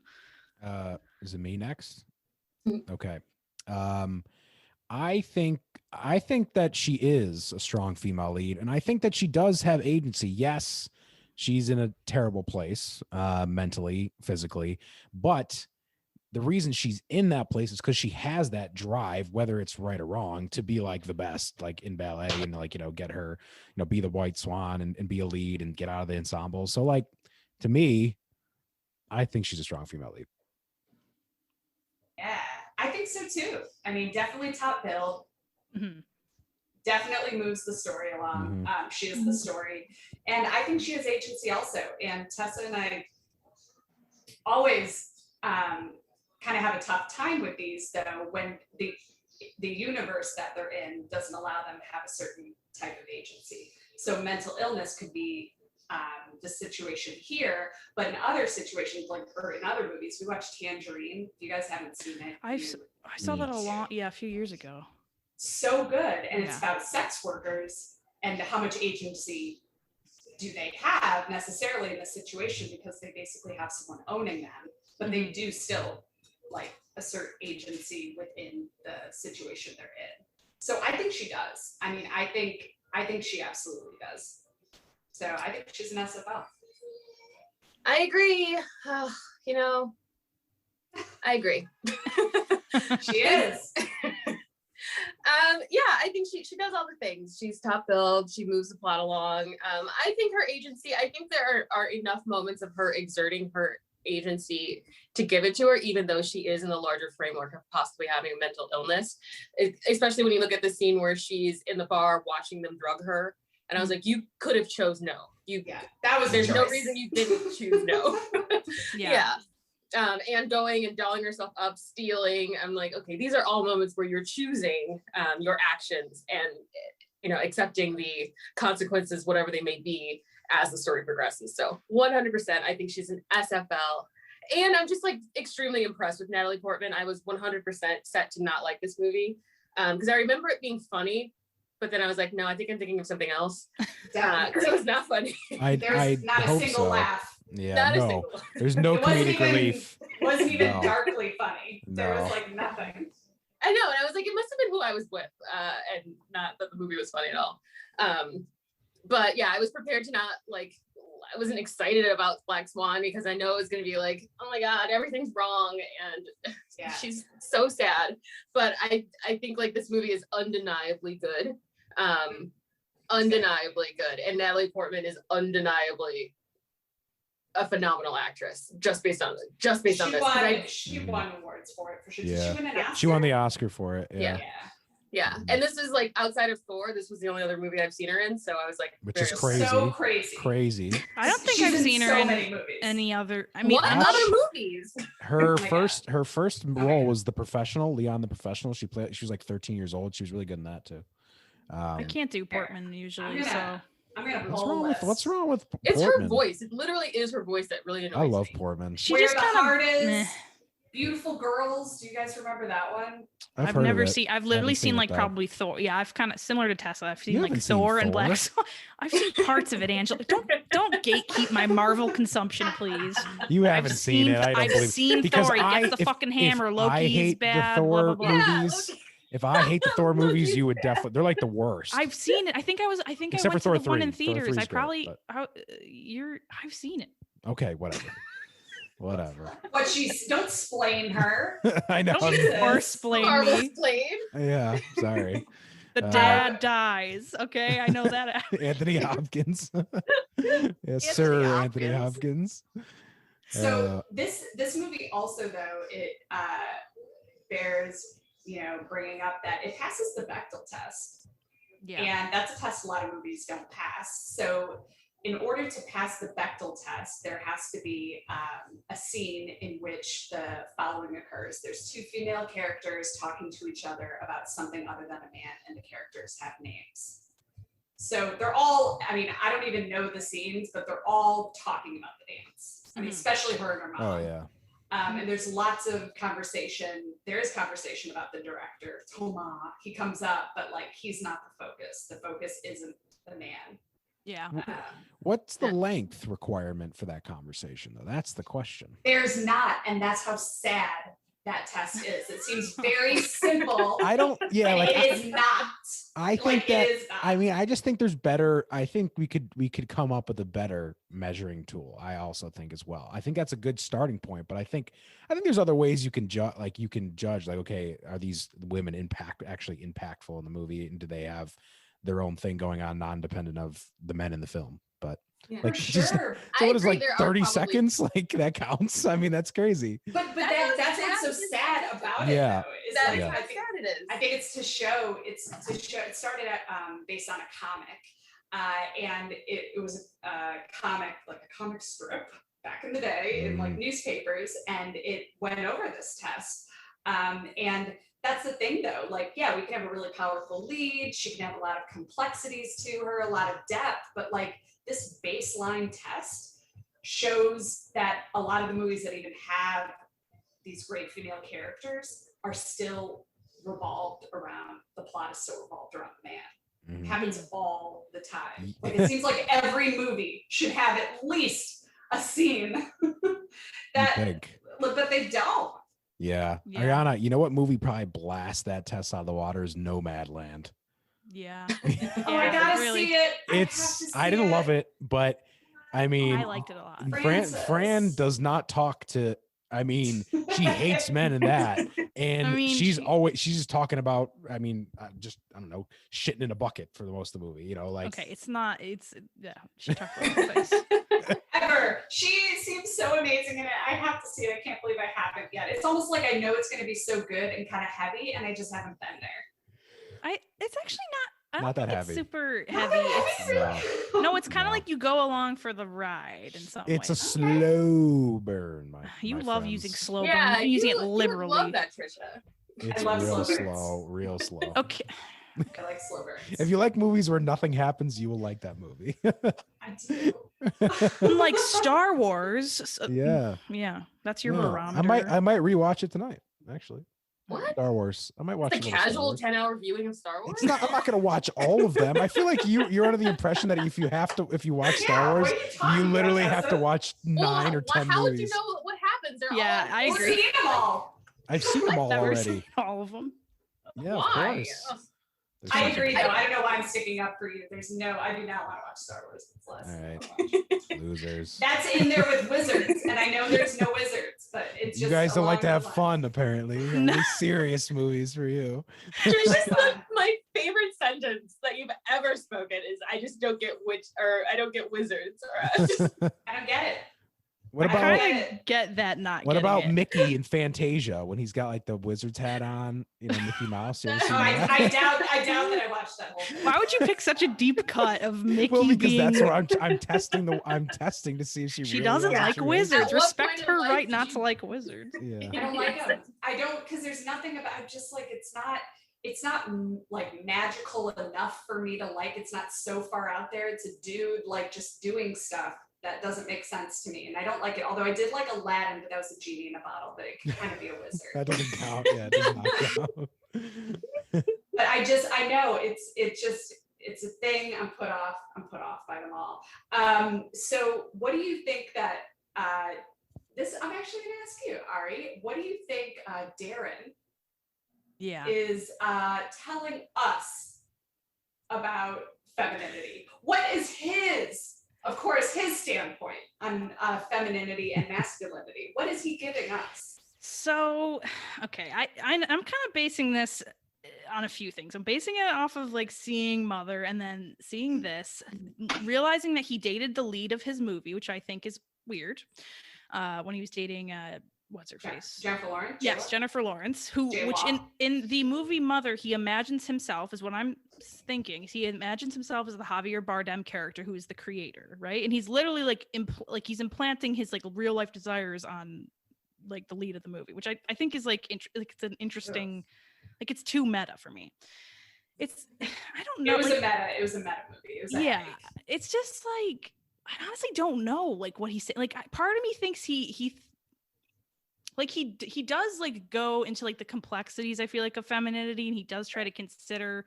Is it me next? Okay. I think that she is a strong female lead, and I think that she does have agency. Yes, she's in a terrible place, mentally, physically, but the reason she's in that place is because she has that drive, whether it's right or wrong, to be like the best, like in ballet, and like, get her, be the white swan and be a lead and get out of the ensemble. So like, to me, I think she's a strong female lead. Yeah, I think so too. I mean, definitely top billed. Mm-hmm. Definitely moves the story along. She is the story. And I think she has agency also. And Tessa and I always kind of have a tough time with these, though, when the universe that they're in doesn't allow them to have a certain type of agency. So mental illness could be the situation here, but in other situations, like, or in other movies, we watched Tangerine. If you guys haven't seen it, I saw that a few years ago. So good. And it's about sex workers and how much agency do they have necessarily in this situation, because they basically have someone owning them, but they do still like assert agency within the situation they're in. So I think she does. I mean, I think she absolutely does. So I think she's an SFL. I agree. I agree. She is. Yeah, I think she does all the things. She's top billed. She moves the plot along. I think her agency. I think there are enough moments of her exerting her agency to give it to her, even though she is in the larger framework of possibly having a mental illness. Especially when you look at the scene where she's in the bar watching them drug her, and I was like, you could have chose no. That was there's no reason you didn't choose no. Yeah. And going and dolling herself up, stealing. I'm like, okay, these are all moments where you're choosing your actions and accepting the consequences, whatever they may be, as the story progresses. So 100%, I think she's an SFL. And I'm just like extremely impressed with Natalie Portman. I was 100% set to not like this movie because I remember it being funny, but then I was like, no, I think I'm thinking of something else. Because it was not funny. There's not a single laugh. Yeah, no, there's no comedic relief. It wasn't even darkly funny. There was like nothing. I know, and I was like, it must have been who I was with, and not that the movie was funny at all. But yeah, I was prepared to not like. I wasn't excited about Black Swan because I know it was going to be like, oh my God, everything's wrong, and she's so sad. But I think like this movie is undeniably good, undeniably good, and Natalie Portman is undeniably a phenomenal actress just based on this. She won awards for it for sure. Yeah. Did she win an Oscar? She won the Oscar for it. Yeah. And this is like outside of Thor, this was the only other movie I've seen her in. So I was like, which is crazy. So crazy. I don't think I've seen her in any other. I mean, what other movies? Her first role was The Professional, Leon the Professional. She was like 13 years old. She was really good in that too. I can't do Portman usually, so. I'm gonna what's wrong with Portman? It's her voice. It literally is her voice that really annoys me. I love Portman. She just kind of Beautiful Girls. Do you guys remember that one? I've never seen. I've literally seen like probably Thor. Yeah, I've kind of similar to Tessa. I've seen like Thor and Black Swan. I've seen parts of it, Angela. Don't gatekeep my Marvel consumption, please. You haven't seen it. I don't believe. I've seen Thor. He gets the fucking hammer. Loki's bad. The Thor blah, blah, blah. movies. If I hate the Thor movies, you would definitely. They're like the worst. I've seen it. I think I went for to Thor the one 3. in theaters. Thor 3's great, I've seen it. Okay, whatever. Whatever. But don't splain her. I know. Or splain me. Yeah, sorry. The dad dies. Okay, I know that. Anthony Hopkins. Yes, Sir Anthony Hopkins. So this movie also, though, it bears bringing up that it passes the Bechdel test. Yeah. And that's a test a lot of movies don't pass. So in order to pass the Bechdel test, there has to be a scene in which the following occurs. There's two female characters talking to each other about something other than a man, and the characters have names. So they're all, I don't even know the scenes, but they're all talking about the dance. Especially her and her mom. Oh, yeah. And there's lots of conversation. There is conversation about the director, Thomas. He comes up, but like he's not the focus. The focus isn't the man. Yeah. What's the length requirement for that conversation, though? That's the question. There's not, and that's how sad that test is. It seems very simple. It is not. I think I just think there's better. I think we could come up with a better measuring tool. I also think as well. I think that's a good starting point, but I think there's other ways you can judge. Like you can judge, like, okay, are these women actually impactful in the movie, and do they have their own thing going on, non-dependent of the men in the film? But like, sure. So what is like 30 seconds? Like that counts? That's crazy. But that's what's so sad about it. Yeah. Though, is I think it's to show. It started at based on a comic, and it was a comic, like a comic strip back in the day in like newspapers, and it went over this test. And that's the thing, though. Like, yeah, we can have a really powerful lead. She can have a lot of complexities to her, a lot of depth. But like this baseline test shows that a lot of the movies that even have these great female characters are still revolved around, the plot is still revolved around the man. It happens all the time. Like it seems like every movie should have at least a scene that they don't. Yeah. Ariana, you know what movie probably blasts that test out of the water is Nomadland. Yeah. Oh, I gotta see it. I didn't love it, but I mean, I liked it a lot. Fran does not talk to. I mean, she hates men in that, and she's just talking about. I mean, I don't know, shitting in a bucket for the most of the movie. You know, like okay, she talked about things. Ever. She seems so amazing in it. I have to see it. I can't believe I haven't yet. It's almost like I know it's going to be so good and kind of heavy, and I just haven't been there. It's actually not. I don't not that think heavy. It's super heavy. No, it's kind of like you go along for the ride in some way. It's a slow burn. You my love friends. using slow burn. You're using it liberally. You love that, Trisha. It's real slow. Okay. I like slow burns. If you like movies where nothing happens, you will like that movie. I do. Unlike Star Wars. Yeah, that's your barometer. I might rewatch it tonight. Actually, what? Star Wars. I might watch a casual 10-hour viewing of Star Wars. I'm not gonna watch all of them. I feel like you're under the impression that if you watch Star Wars, you literally have to watch 9 or 10 how movies. would you know what happens? I agree. Seen them all. I've seen them all already. Seen all of them. Yeah, why? of course. I agree, though. I don't know why I'm sticking up for you. I do not want to watch Star Wars. It's less. All right, losers. That's in there with wizards, and I know there's no wizards, but it's just. You guys don't like to have fun, apparently. Only serious movies for you. My favorite sentence that you've ever spoken is, "I just don't get I don't get wizards." Or I don't get it. What about? I get that not. What about it. Mickey in Fantasia when he's got like the wizard's hat on? You know, Mickey Mouse. I doubt that I watched that whole thing. Why would you pick such a deep cut of Mickey? Well, because being... that's where I'm testing I'm testing to see if she really doesn't like wizards. Respect her right not to like wizards. Yeah. I don't like them. I don't, because there's nothing about. I'm just like it's not like magical enough for me to like. It's not so far out there. It's a dude like just doing stuff that doesn't make sense to me, and I don't like it. Although I did like Aladdin, but that was a genie in a bottle, but it could kind of be a wizard. That doesn't count. Yeah, it does not count. But I know it's a thing. I'm put off by them all. So what do you think that I'm actually going to ask you, Ari, what do you think Darren is telling us about femininity? What is his standpoint on femininity and masculinity? What is he giving us? So, okay, I'm kind of basing this on a few things. I'm basing it off of like seeing Mother and then seeing this, realizing that he dated the lead of his movie, which I think is weird. When he was dating what's her face? Jennifer Lawrence. Yes, Jennifer Lawrence, which in the movie Mother, he imagines himself, is what I'm thinking. He imagines himself as the Javier Bardem character who is the creator, right? And he's literally like he's implanting his like real life desires on like the lead of the movie, which I think is like it's an interesting, like it's too meta for me. It's I don't know. It was a meta movie. It's just like I honestly don't know like what he's saying. Like part of me thinks he does like go into like the complexities, I feel like, of femininity, and he does try to consider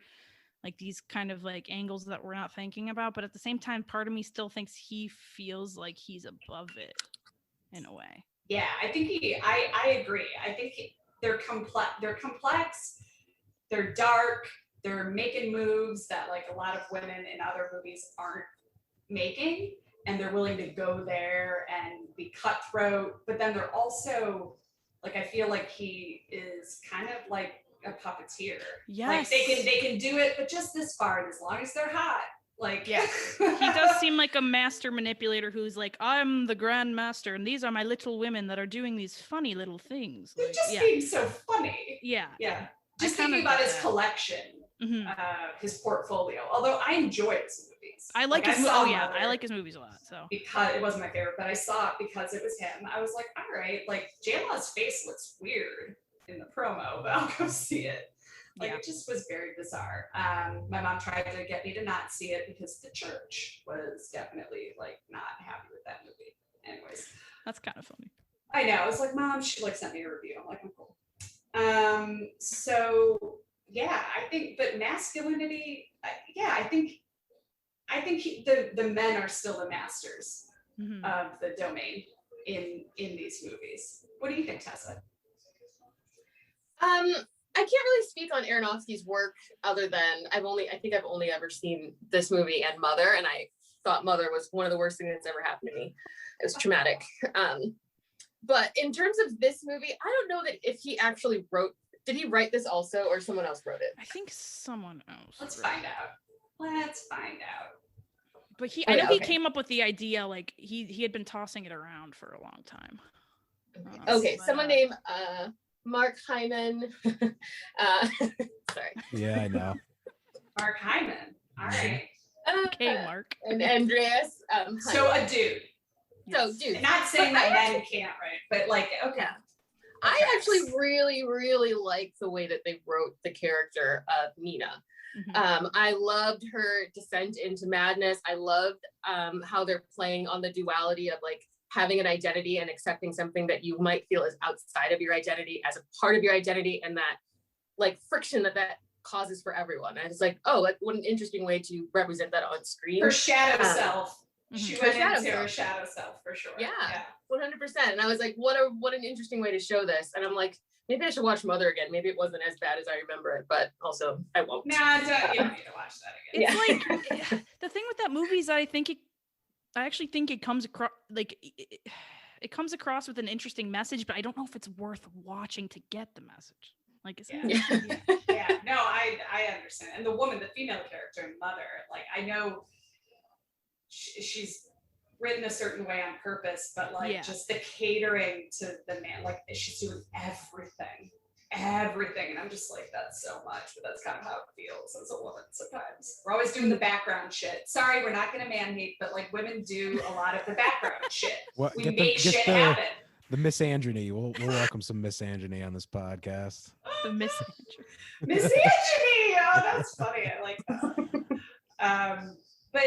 like these kind of like angles that we're not thinking about, but at the same time part of me still thinks he feels like he's above it in a way. Yeah, I think I agree. I think they're complex, they're dark, they're making moves that like a lot of women in other movies aren't making, and they're willing to go there and be cutthroat, but then they're also like, I feel like he is kind of like a puppeteer. Yes. Like they can do it, but just this far, and as long as they're hot. Like, yeah, he does seem like a master manipulator who's like, I'm the grand master, and these are my little women that are doing these funny little things. They're just being so funny. Yeah. Just thinking about his collection, his portfolio. Although I enjoy his movies. I like his movies. Oh yeah, I like his movies a lot. So because it wasn't my favorite, but I saw it because it was him. I was like, all right, like J-Law's face looks weird in the promo, but I'll go see it. Like it just was very bizarre. My mom tried to get me to not see it because the church was definitely like not happy with that movie. Anyways, that's kind of funny. I know. I was like, Mom, she like sent me a review. I'm like, I'm cool. So yeah, I think, but masculinity, I think I think the men are still the masters of the domain in these movies. What do you think, Tessa? I can't really speak on Aronofsky's work other than I think I've only ever seen this movie and Mother, and I thought Mother was one of the worst things that's ever happened to me. It was traumatic. But in terms of this movie, I don't know that if he actually did he write this also, or someone else wrote it? I think someone else. Let's find out. But I know he came up with the idea, like he had been tossing it around for a long time. Someone named Mark Hyman. Sorry. Yeah, I know. Mark Hyman. All right. Okay, Mark. And Andreas. So a dude. So dude. Not saying that men can't write, but like, okay. Yeah. I actually really, really like the way that they wrote the character of Nina. I loved her descent into madness. I loved how they're playing on the duality of like having an identity and accepting something that you might feel is outside of your identity as a part of your identity, and that like friction that causes for everyone. And it's like, oh, what an interesting way to represent that on screen. Her shadow self. She went into her shadow self for sure. Yeah, 100%. And I was like, what an interesting way to show this. And I'm like, maybe I should watch Mother again. Maybe it wasn't as bad as I remember it, but also I won't. Nah, you don't need to watch that again. It's like the thing with that movie is I actually think it comes across like it comes across with an interesting message, but I don't know if it's worth watching to get the message. Like, yeah. No, I understand. And the female character in Mother, like I know she's written a certain way on purpose, but like just the catering to the man, like she's doing everything, and I'm just like, that's so much, but that's kind of how it feels as a woman sometimes. We're always doing the background shit. Sorry, we're not gonna man hate, but like women do a lot of the background shit. We make shit happen. The misandrony. We'll welcome some misandrony on this podcast. The misandrony. Misandrony. Oh, that's funny. I like that. But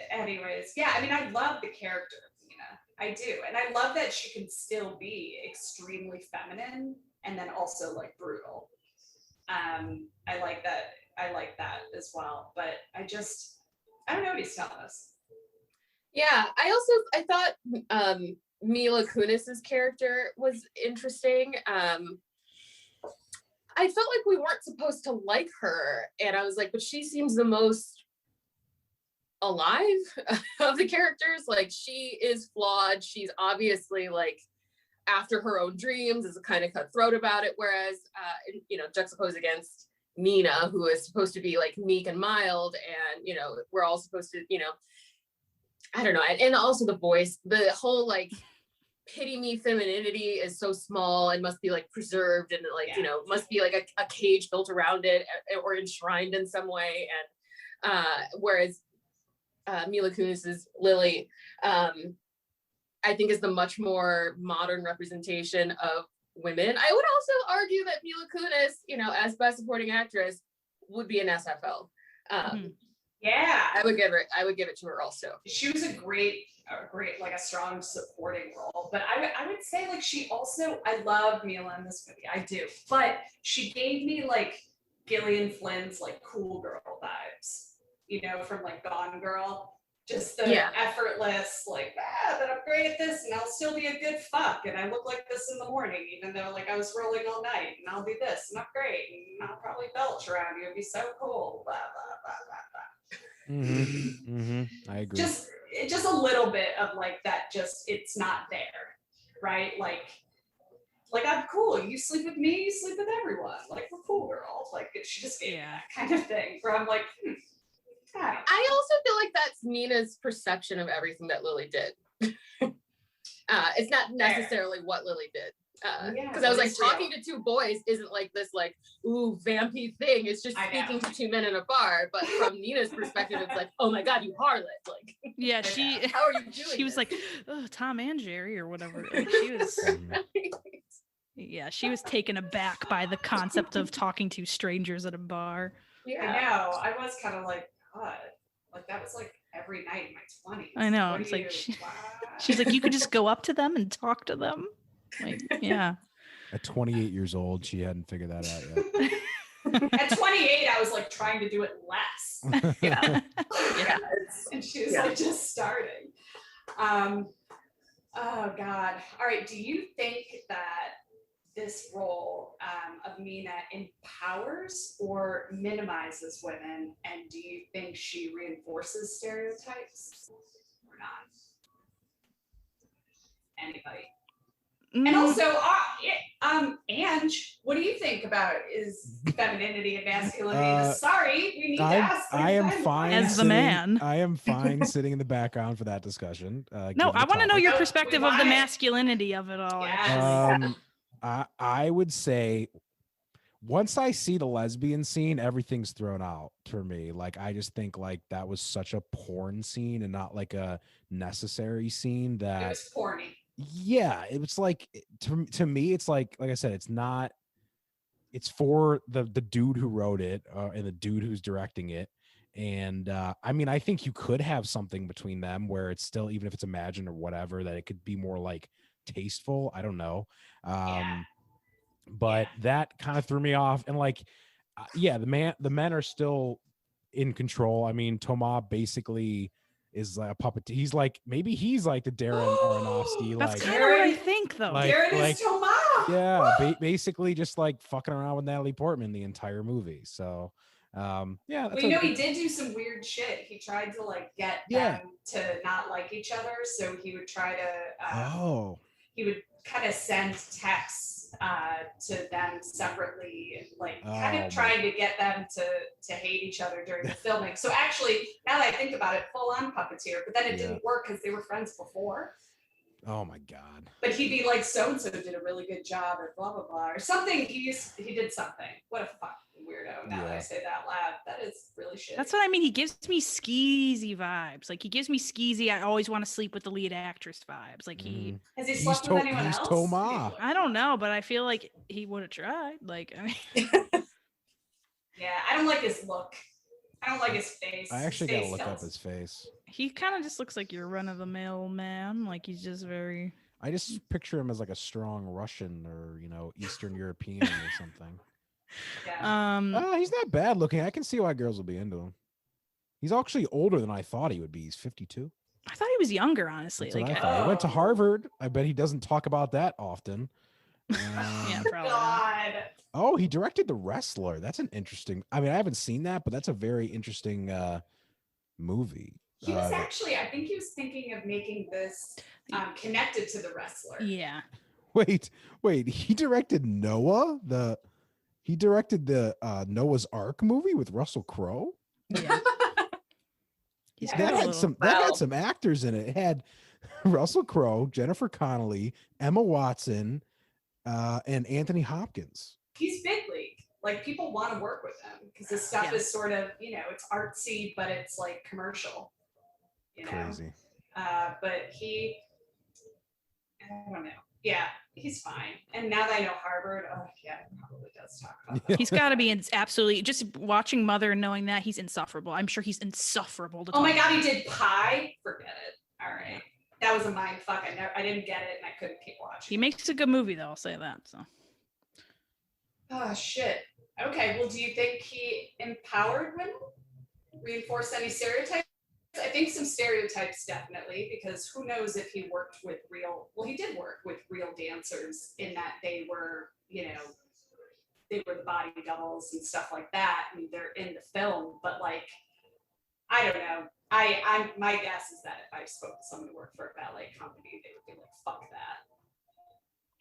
anyways, yeah, I mean, I love the character of Nina. I do. And I love that she can still be extremely feminine and then also like brutal. I like that as well. But I don't know what he's telling us. Yeah, I thought Mila Kunis's character was interesting. I felt like we weren't supposed to like her. And I was like, but she seems the most alive of the characters. Like, she is flawed. She's obviously like after her own dreams, is kind of cutthroat about it, whereas juxtaposed against Nina, who is supposed to be like meek and mild, and we're all supposed to I don't know. And also the voice, the whole like pity me femininity is so small and must be like preserved and like must be like a cage built around it or enshrined in some way. And whereas Mila Kunis's Lily, I think is the much more modern representation of women. I would also argue that Mila Kunis, as best supporting actress, would be an SFL. Yeah, I would give it to her also. She was a great, like a strong supporting role. But I would say like she also, I love Mila in this movie, I do. But she gave me like Gillian Flynn's like cool girl vibes. From like Gone Girl, just the effortless, like, that I'm great at this and I'll still be a good fuck and I look like this in the morning, even though like I was rolling all night, and I'll be this and I'm great and I'll probably belch around you, it'd be so cool, blah, blah, blah, blah, blah. I agree. Just a little bit of like that, just it's not there, right? Like I'm cool, you sleep with me, you sleep with everyone, like we're cool girls, like she just gave me that kind of thing where I'm like, I also feel like that's Nina's perception of everything that Lily did. It's not necessarily what Lily did. Because I was like, talking to two boys isn't like this like, ooh, vampy thing. It's just speaking to two men in a bar. But from Nina's perspective, it's like, oh my God, you harlot. Like, how are you doing? She was like, oh, Tom and Jerry or whatever. Like, she was. Yeah, she was taken aback by the concept of talking to strangers at a bar. Yeah, I know. I was kind of like, God, like that was like every night in my 20s. I know. It's like she's like, you could just go up to them and talk to them. Like, yeah. At 28 years old, she hadn't figured that out yet. At 28, I was like trying to do it less. Yeah. And she was like just starting. Oh God. All right. Do you think that this role of Mina empowers or minimizes women? And do you think she reinforces stereotypes or not? Anybody? And also, Ange, what do you think about is femininity and masculinity? Sorry, we need to ask. I am fine as the man. I am fine sitting in the background for that discussion. No, I want to know your perspective of the masculinity of it all. Yes. I would say once I see the lesbian scene, everything's thrown out for me. Like, I just think like that was such a porn scene and not like a necessary scene that it was porny. Yeah, it was like to me, it's like I said, it's not. It's for the dude who wrote it and the dude who's directing it, and I mean, I think you could have something between them where it's still, even if it's imagined or whatever, that it could be more like tasteful. I don't know, but that kind of threw me off. And like, the men are still in control. I mean, Thomas basically is like a puppet. He's like, maybe he's like the Darren Aronofsky. That's like, kind of what I think, though. Darren is Thomas. Yeah, basically just like fucking around with Natalie Portman the entire movie. So, well, he did do some weird shit. He tried to like get them to not like each other, so he would try to. He would kind of send texts to them separately, like kind of trying to get them to hate each other during the filming. So actually, now that I think about it, full on puppeteer, but then it didn't work because they were friends before. Oh my God. But he'd be like, so-and-so did a really good job or blah, blah, blah, or something. He did something. What a fucking weirdo. Now that I say that loud, that is really shit. That's what I mean. He gives me skeezy vibes. Like, he gives me skeezy, I always want to sleep with the lead actress vibes. Like, has he slept with anyone else? Thomas. I don't know, but I feel like he would have tried. Like, I mean. Yeah, I don't like his look. I don't like his face. I actually gotta look up his face. He kind of just looks like your run-of-the-mill man. Like, he's just very. I just picture him as like a strong Russian or Eastern European or something. Yeah. He's not bad looking. I can see why girls will be into him. He's actually older than I thought he would be. He's 52. I thought he was younger, honestly. That's like, what I thought. He went to Harvard. I bet he doesn't talk about that often. Yeah, probably. God. Oh, he directed The Wrestler. That's an interesting. I mean, I haven't seen that, but that's a very interesting movie. He was actually, I think he was thinking of making this connected to The Wrestler. Yeah. Wait. He directed Noah. He directed the Noah's Ark movie with Russell Crowe. Yeah. That had some actors in it. It had Russell Crowe, Jennifer Connelly, Emma Watson, and Anthony Hopkins. He's big league. Like, people want to work with him because his stuff is sort of, it's artsy, but it's like commercial. Crazy. But I don't know. Yeah, he's fine. And now that I know Harvard, he probably does talk about that. He's got to be absolutely, just watching Mother and knowing that, he's insufferable. I'm sure he's insufferable to talk. Oh my God, he did Pie? Forget it. All right. That was a mind fuck. I didn't get it and I couldn't keep watching. He makes a good movie, though, I'll say that. So. Oh, shit. Okay, well, do you think he empowered women? Reinforced any stereotypes? I think some stereotypes, definitely, because who knows if he worked with he did work with real dancers in that they were, they were the body doubles and stuff like that. I mean, they're in the film, but like, I don't know. My guess is that if I spoke to someone who worked for a ballet company, they would be like, fuck that.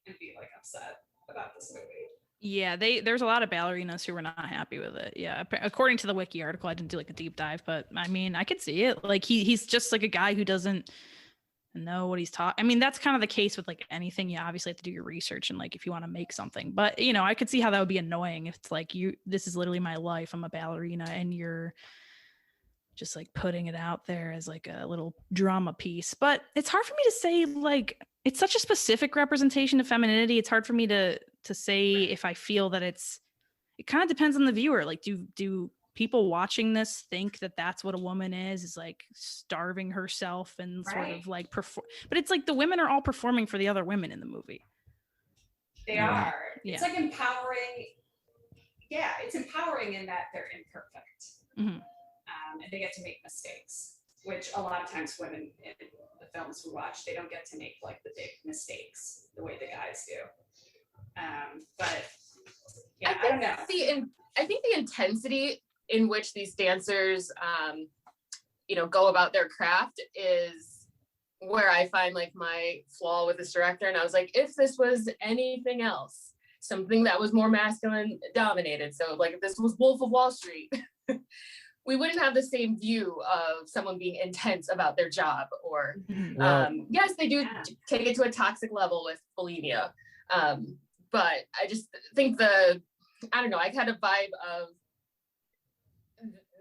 And be like upset about this movie. Yeah, there's a lot of ballerinas who were not happy with it. Yeah, according to the wiki article, I didn't do like a deep dive, but I mean, I could see it. Like, he's just like a guy who doesn't know what he's talking. I mean, that's kind of the case with like anything. You obviously have to do your research and like if you want to make something. But I could see how that would be annoying if it's like this is literally my life. I'm a ballerina, and you're just like putting it out there as like a little drama piece. But it's hard for me to say, like, it's such a specific representation of femininity. It's hard for me to say if I feel that it kind of depends on the viewer. Like, do people watching this think that that's what a woman is like starving herself and sort of like perform? But it's like the women are all performing for the other women in the movie. They are. Yeah. It's like empowering. yeah, it's empowering in that they're imperfect. Mhm. And they get to make mistakes, which a lot of times women in the films we watch, they don't get to make like the big mistakes the way the guys do. But yeah, I don't know. I think the intensity in which these dancers, go about their craft is where I find like my flaw with this director. And I was like, if this was anything else, something that was more masculine dominated. So like if this was Wolf of Wall Street, we wouldn't have the same view of someone being intense about their job or, yes, they do take it to a toxic level with bulimia. But I just think I had a vibe of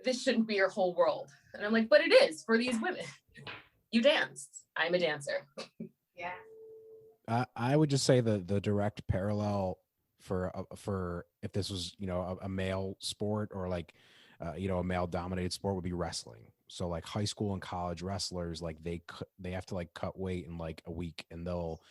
this shouldn't be your whole world. And I'm like, but it is for these women. You danced. I'm a dancer. Yeah. I would just say the direct parallel for if this was, a male sport or like, a male dominated sport would be wrestling. So like high school and college wrestlers, like they have to like cut weight in like a week, and they'll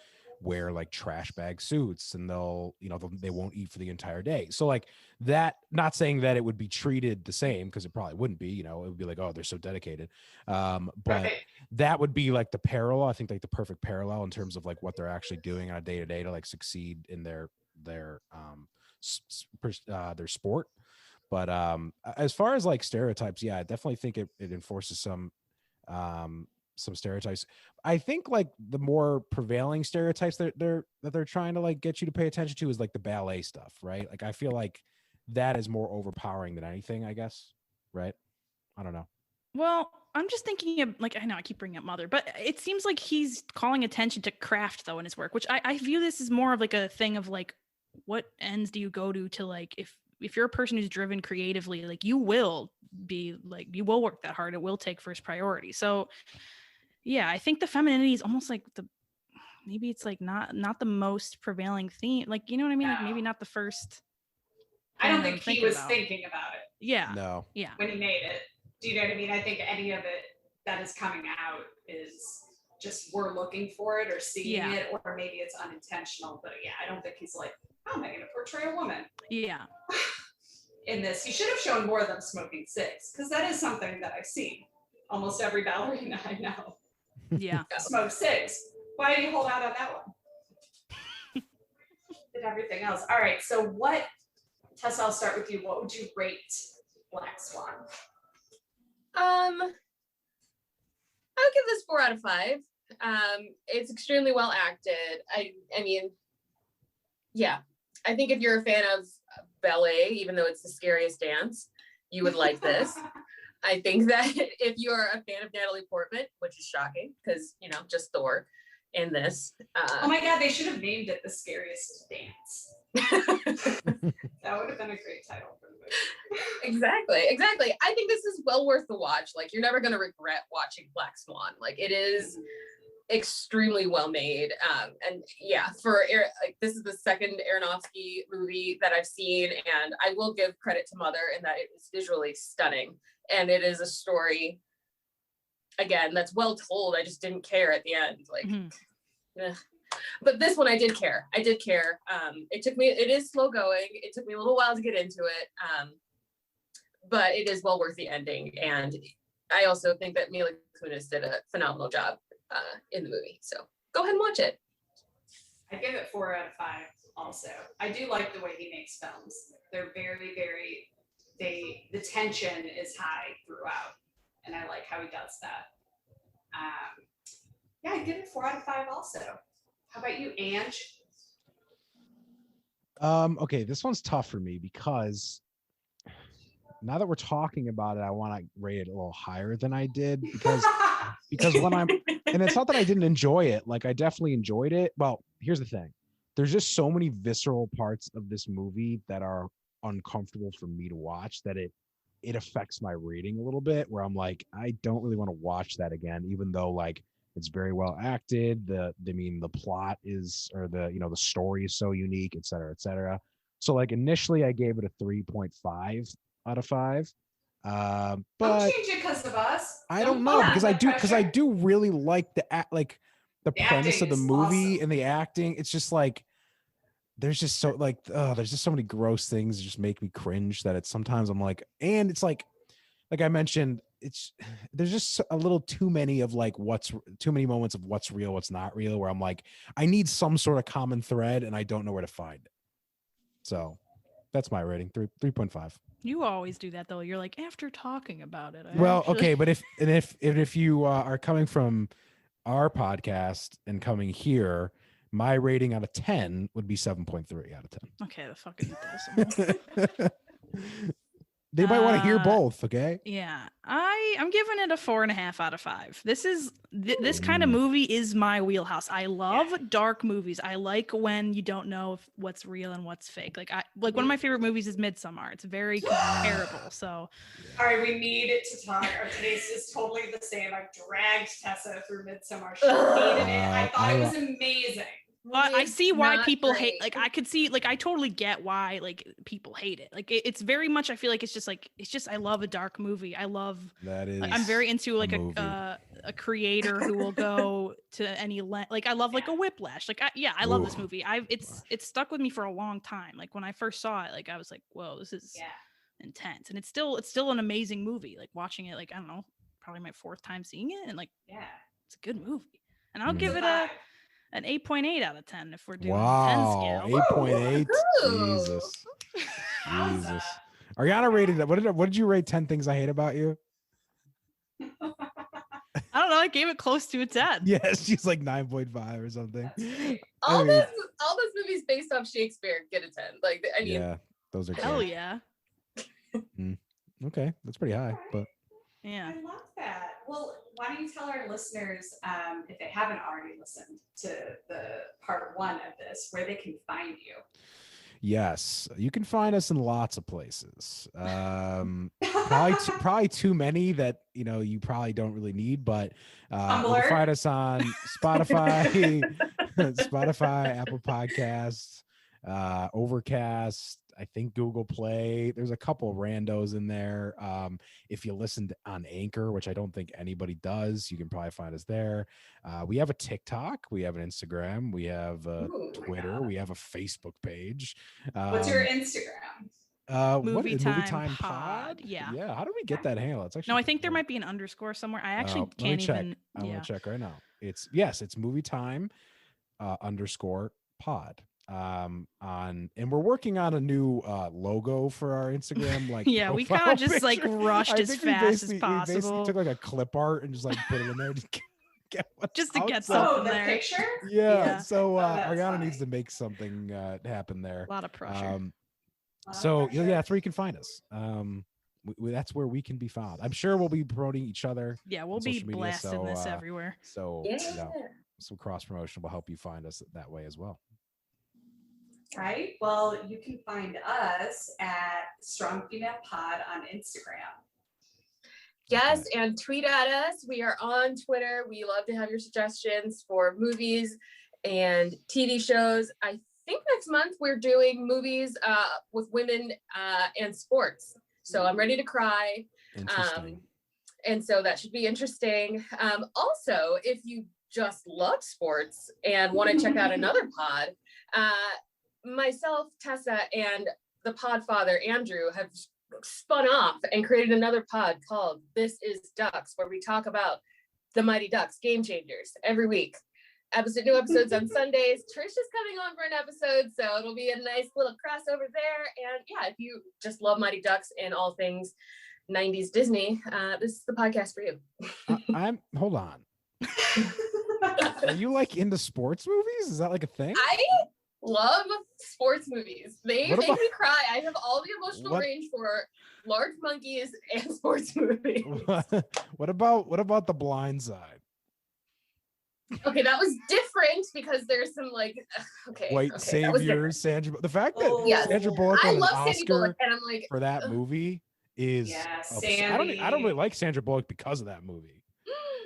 wear like trash bag suits, and they won't eat for the entire day. So like that, not saying that it would be treated the same, because it probably wouldn't be, it would be like, oh, they're so dedicated. But that would be like the parallel, I think, like the perfect parallel in terms of like what they're actually doing on a day to day to like succeed in their sport. But as far as like stereotypes, yeah, I definitely think it enforces some stereotypes. I think like the more prevailing stereotypes that they're trying to like get you to pay attention to is like the ballet stuff, right? Like I feel like that is more overpowering than anything, I guess, right? I don't know. Well, I'm just thinking of like, I know I keep bringing up Mother, but it seems like he's calling attention to craft though in his work, which I view this as more of like a thing of like, what ends do you go to like, if you're a person who's driven creatively, like you will work that hard. It will take first priority. So yeah, I think the femininity is almost like maybe it's like not the most prevailing theme. Like, you know what I mean? No. Like maybe not the first. I don't think he was thinking about it. Yeah. No. Yeah. When he made it. Do you know what I mean? I think any of it that is coming out is just we're looking for it or seeing it, or maybe it's unintentional. But yeah, I don't think he's like, how am I going to portray a woman? Yeah. In this, he should have shown more of them smoking cigs, because that is something that I've seen. Almost every ballerina I know. Yeah. Smoke cigs. Why do you hold out on that one? Did everything else. All right. So Tessa, I'll start with you. What would you rate Black Swan? I would give this 4 out of 5. It's extremely well acted. I mean, yeah, I think if you're a fan of ballet, even though it's the scariest dance, you would like this. I think that if you're a fan of Natalie Portman, which is shocking because, just Thor in this. Oh my God, they should have named it The Scariest Dance. That would have been a great title for the movie. Exactly. I think this is well worth the watch. Like, you're never going to regret watching Black Swan. Like, it is extremely well made. And yeah, this is the second Aronofsky movie that I've seen, and I will give credit to Mother in that it is visually stunning, and it is a story, again, that's well told. I just didn't care at the end. Like, but this one I did care. It is slow going. It took me a little while to get into it. But it is well worth the ending. And I also think that Mila Kunis did a phenomenal job in the movie. So go ahead and watch it. I give it 4 out of 5 also. I do like the way he makes films. They're very, very, the tension is high throughout. And I like how he does that. Yeah, I give it 4 out of 5 also. How about you, Ange? Okay, this one's tough for me because now that we're talking about it, I want to rate it a little higher than I did because when and it's not that I didn't enjoy it. Like, I definitely enjoyed it. Well, here's the thing. There's just so many visceral parts of this movie that are uncomfortable for me to watch that it affects my rating a little bit, where I'm like, I don't really want to watch that again, even though like it's very well acted. The plot is, or the story is so unique, et cetera, et cetera. So like initially I gave it a 3.5 out of 5. But don't change it because of us. I don't know, because I do really like the premise of the movie awesome. And the acting. It's just like there's just so like there's just so many gross things that just make me cringe that it's sometimes I'm like, and it's like I mentioned, there's just a little too many of like too many moments of what's real, what's not real, where I'm like, I need some sort of common thread and I don't know where to find it. So that's my rating, 3.5. You always do that though. You're like, after talking about it. Okay, but if you are coming from our podcast and coming here, my rating out of 10 would be 7.3 out of 10. Okay, the fucking decimal. They might want to hear both. Okay. Yeah, I'm giving it a 4.5 out of 5. This kind of movie is my wheelhouse. I love dark movies. I like when you don't know what's real and what's fake. Like one of my favorite movies is Midsommar. It's very comparable. So, all right, we need to talk. Our taste is totally the same. I've dragged Tessa through Midsommar. She hated it. I thought it was amazing. I see why people hate. Like I could see. Like I totally get why like people hate it. Like it's very much. I feel like it's just. I love a dark movie. I love. That is. I'm very into like a creator who will go to any like I love like a Whiplash. Like I love this movie. It's stuck with me for a long time. Like when I first saw it, like I was like, whoa, this is intense, and it's still an amazing movie. Like watching it, like I don't know, probably my 4th time seeing it, and like it's a good movie, and I'll give it an 8.8 out of 10 if we're doing 10 scale. 8.8. Jesus. Jesus. Ariana rated it. What did you rate 10 things I hate about you? I don't know. I gave it close to a 10. Yes, she's like 9.5 or something. All those movies based off Shakespeare get a 10. Like I mean, yeah, those are hell yeah. Okay, that's pretty high, but yeah. I love that. Well, why don't you tell our listeners, if they haven't already listened to the part 1 of this, where they can find you? Yes, you can find us in lots of places. Probably too many that you probably don't really need, but you can find us on Spotify, Apple Podcasts, Overcast. I think Google Play. There's a couple randos in there. If you listen on Anchor, which I don't think anybody does, you can probably find us there. We have a TikTok. We have an Instagram. We have a Twitter. We have a Facebook page. What's your Instagram? Movie Time Pod. Yeah. Yeah. How do we get that handle? It's actually I think there might be an underscore somewhere. I actually can't even. I'm gonna check right now. It's Movie Time _pod. And we're working on a new logo for our Instagram. Like we kind of just like rushed as fast as possible. We basically took like a clip art and just like put it in there to get something the there. Picture? Yeah. So Ariana funny. needs to make something happen there. A lot of pressure. That's where you can find us. That's where we can be found. I'm sure we'll be promoting each other. Yeah, we'll be blasting this everywhere. So some cross promotion will help you find us that way as well. Right. Well, you can find us at Strong Female Pod on Instagram. Yes, and tweet at us. We are on Twitter. We love to have your suggestions for movies and TV shows. I think next month we're doing movies with women and sports. So I'm ready to cry. Interesting. And so that should be interesting. Also, if you just love sports and want to check out another pod, myself, Tessa, and the pod father, Andrew, have spun off and created another pod called This Is Ducks, where we talk about the Mighty Ducks, Game Changers, every week. New episodes on Sundays. Trish is coming on for an episode, so it'll be a nice little crossover there. And yeah, if you just love Mighty Ducks and all things 90s Disney, this is the podcast for you. Hold on. Are you like into sports movies? Is that like a thing? I love sports movies. They make me cry. I have all the emotional range for large monkeys and sports movies. What about The Blind Side? Okay, that was different because there's some like White Savior, Sandra. The fact that Sandra Bullock won an Oscar and I'm like, for that movie is I don't really like Sandra Bullock because of that movie.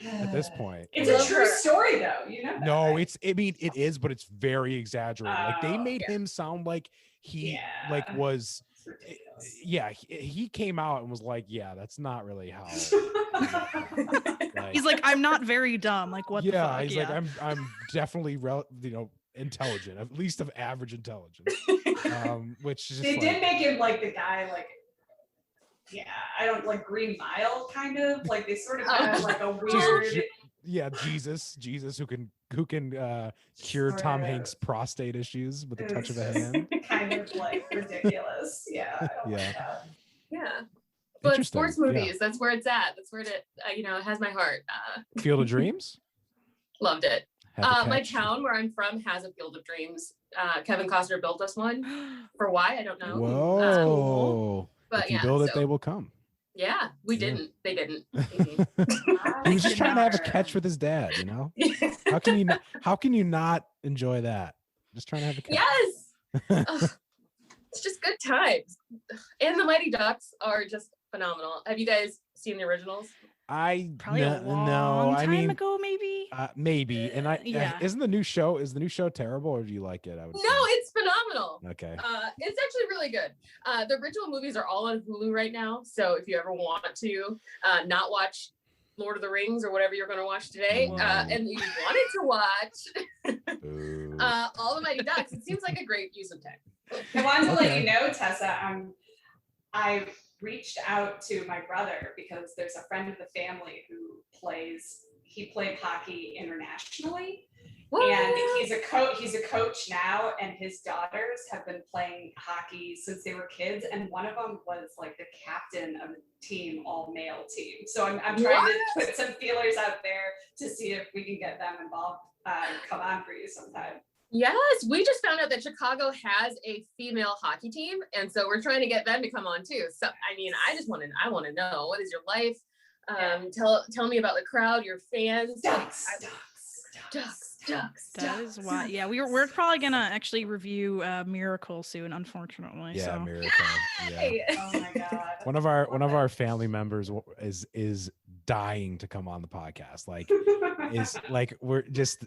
At this point, it's a true story, though. No, it is, but it's very exaggerated. Like they made him sound like he was. He came out and was like, "Yeah, that's not really how." He's like, "I'm not very dumb." Like what? Yeah, he's like, "I'm definitely intelligent, at least of average intelligence. Which is just they did make him like the guy, like, yeah, I don't like Green Mile kind of like they sort of have like a weird. Jesus who can cure Tom Hanks' prostate issues with the touch of a hand. Kind of like ridiculous. Yeah. I don't like that. Yeah. But sports movies, that's where it's at. That's where it has my heart. Field of Dreams? Loved it. My town where I'm from has a Field of Dreams. Kevin Costner built us one. For why? I don't know. Whoa. But if you build it, they will come. Yeah, we didn't. They didn't. He was just trying to have a catch with his dad, you know? How can you not enjoy that? Just trying to have a catch. Yes. It's just good times. And the Mighty Ducks are just phenomenal. Have you guys seen the originals? Probably a long time ago, maybe. Maybe. And isn't the new show? Is the new show terrible, or do you like it? I would. No, it's phenomenal. Okay. It's actually really good. The original movies are all on Hulu right now. So if you ever want to not watch Lord of the Rings or whatever you're going to watch today, and you wanted to watch all the Mighty Ducks, it seems like a great use of time. I wanted to let you know, Tessa, I've reached out to my brother because there's a friend of the family who played hockey internationally. What? And he's a coach now, and his daughters have been playing hockey since they were kids, and one of them was like the captain of a team, all male team. So I'm trying to put some feelers out there to see if we can get them involved. Come on for you sometime. Yes, we just found out that Chicago has a female hockey team, and so we're trying to get them to come on too. So I mean, I want to know, what is your life? Tell me about the crowd, your fans. Ducks. That is why. Yeah, we're probably gonna actually review Miracle soon, unfortunately. Yeah, so. Miracle. Yeah. Oh my God. One of our family members is dying to come on the podcast. We're just.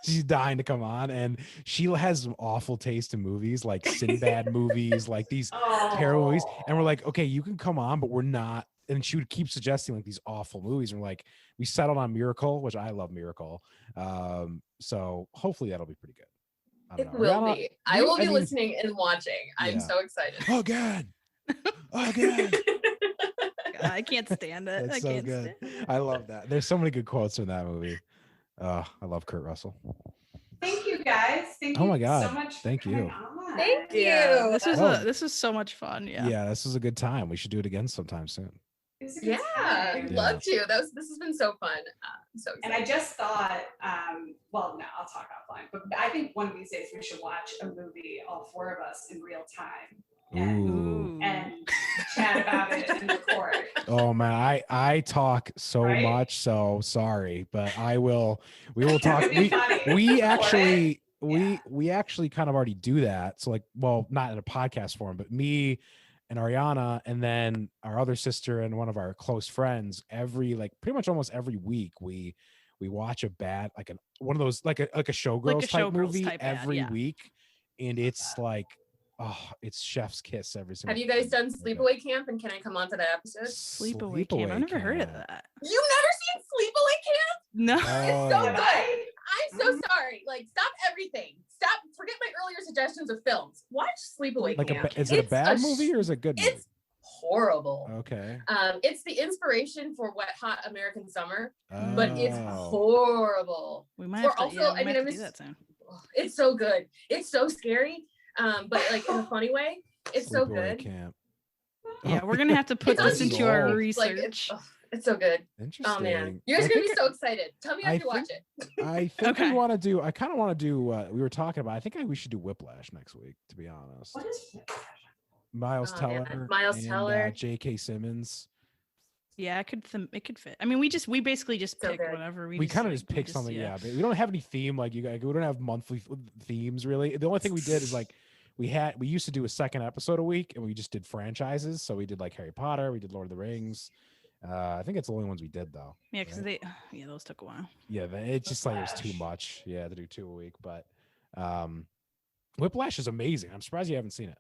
She's dying to come on, and she has some awful taste in movies, like Sinbad movies, like these terrible movies. And we're like, okay, you can come on, but we're not. And she would keep suggesting like these awful movies. And we're like, we settled on Miracle, which I love Miracle. So hopefully that'll be pretty good. It will be. I will be listening and watching. I'm so excited. Oh God. I can't stand it. It's so good. I love that. There's so many good quotes in that movie. I love Kurt Russell. Thank you guys. Thank you my God. so much. Thank you. Thank you. Yeah, this was so much fun. Yeah, this was a good time. We should do it again sometime soon. I'd love to. This has been so fun. So excited. And I just thought, well, no, I'll talk offline. But I think one of these days we should watch a movie, all four of us, in real time. And chat about it and record. Oh man, I talk so much, so sorry, but we will talk. We actually kind of already do that. So not in a podcast form, but me and Ariana, and then our other sister and one of our close friends, pretty much almost every week we watch a bad one of those like a Showgirls type movie every week, and it's like. Oh, it's chef's kiss every single. Have you guys done Sleepaway Camp, and can I come on to that episode? Sleepaway Camp. I've never heard of that. You've never seen Sleepaway Camp? No. It's so good. I'm so sorry. Stop everything. Forget my earlier suggestions of films. Watch Sleepaway Camp. Is it a bad movie or is it a good movie? It's horrible. Okay. It's the inspiration for Wet Hot American Summer, but it's horrible. We might have to, also, I mean, do that soon. It's so good. It's so scary. But in a funny way, it's so good. Camp. Yeah, we're gonna have to put this into our research. It's so good. Interesting. Oh man, you're gonna be so excited. Tell me after you watch it. I think we want to do. I kind of want to do. We were talking about. I think we should do Whiplash next week. To be honest. What is Whiplash? Miles Teller. J.K. Simmons. Yeah, it could fit. I mean, we basically just pick whatever we kind of just pick something. Yeah, but we don't have any theme like you guys. We don't have monthly themes really. The only thing we did is we used to do a second episode a week, and we just did franchises. So we did Harry Potter, we did Lord of the Rings. I think it's the only ones we did though. Yeah, because those took a while. Yeah, it's just it was too much. Yeah, to do 2 a week, but Whiplash is amazing. I'm surprised you haven't seen it.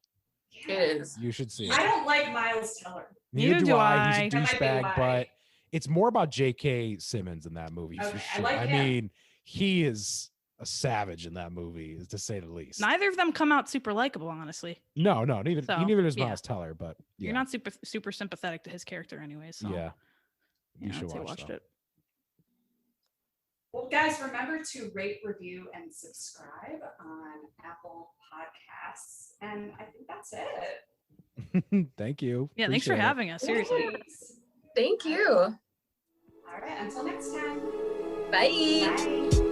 It is. You should see it. I don't like Miles Teller. Neither do I. He's a douchebag, but it's more about J.K. Simmons in that movie. Okay, for sure. I like him. Mean, he is a savage in that movie, to say the least. Neither of them come out super likable, honestly. No, neither does yeah. Miles Teller, but You're not super sympathetic to his character anyway. So yeah, you should watch it. Well, guys, remember to rate, review, and subscribe on Apple Podcasts. And I think that's it. Thank you. Yeah, thanks for having us. Seriously. Thank you. All right, until next time. Bye. Bye.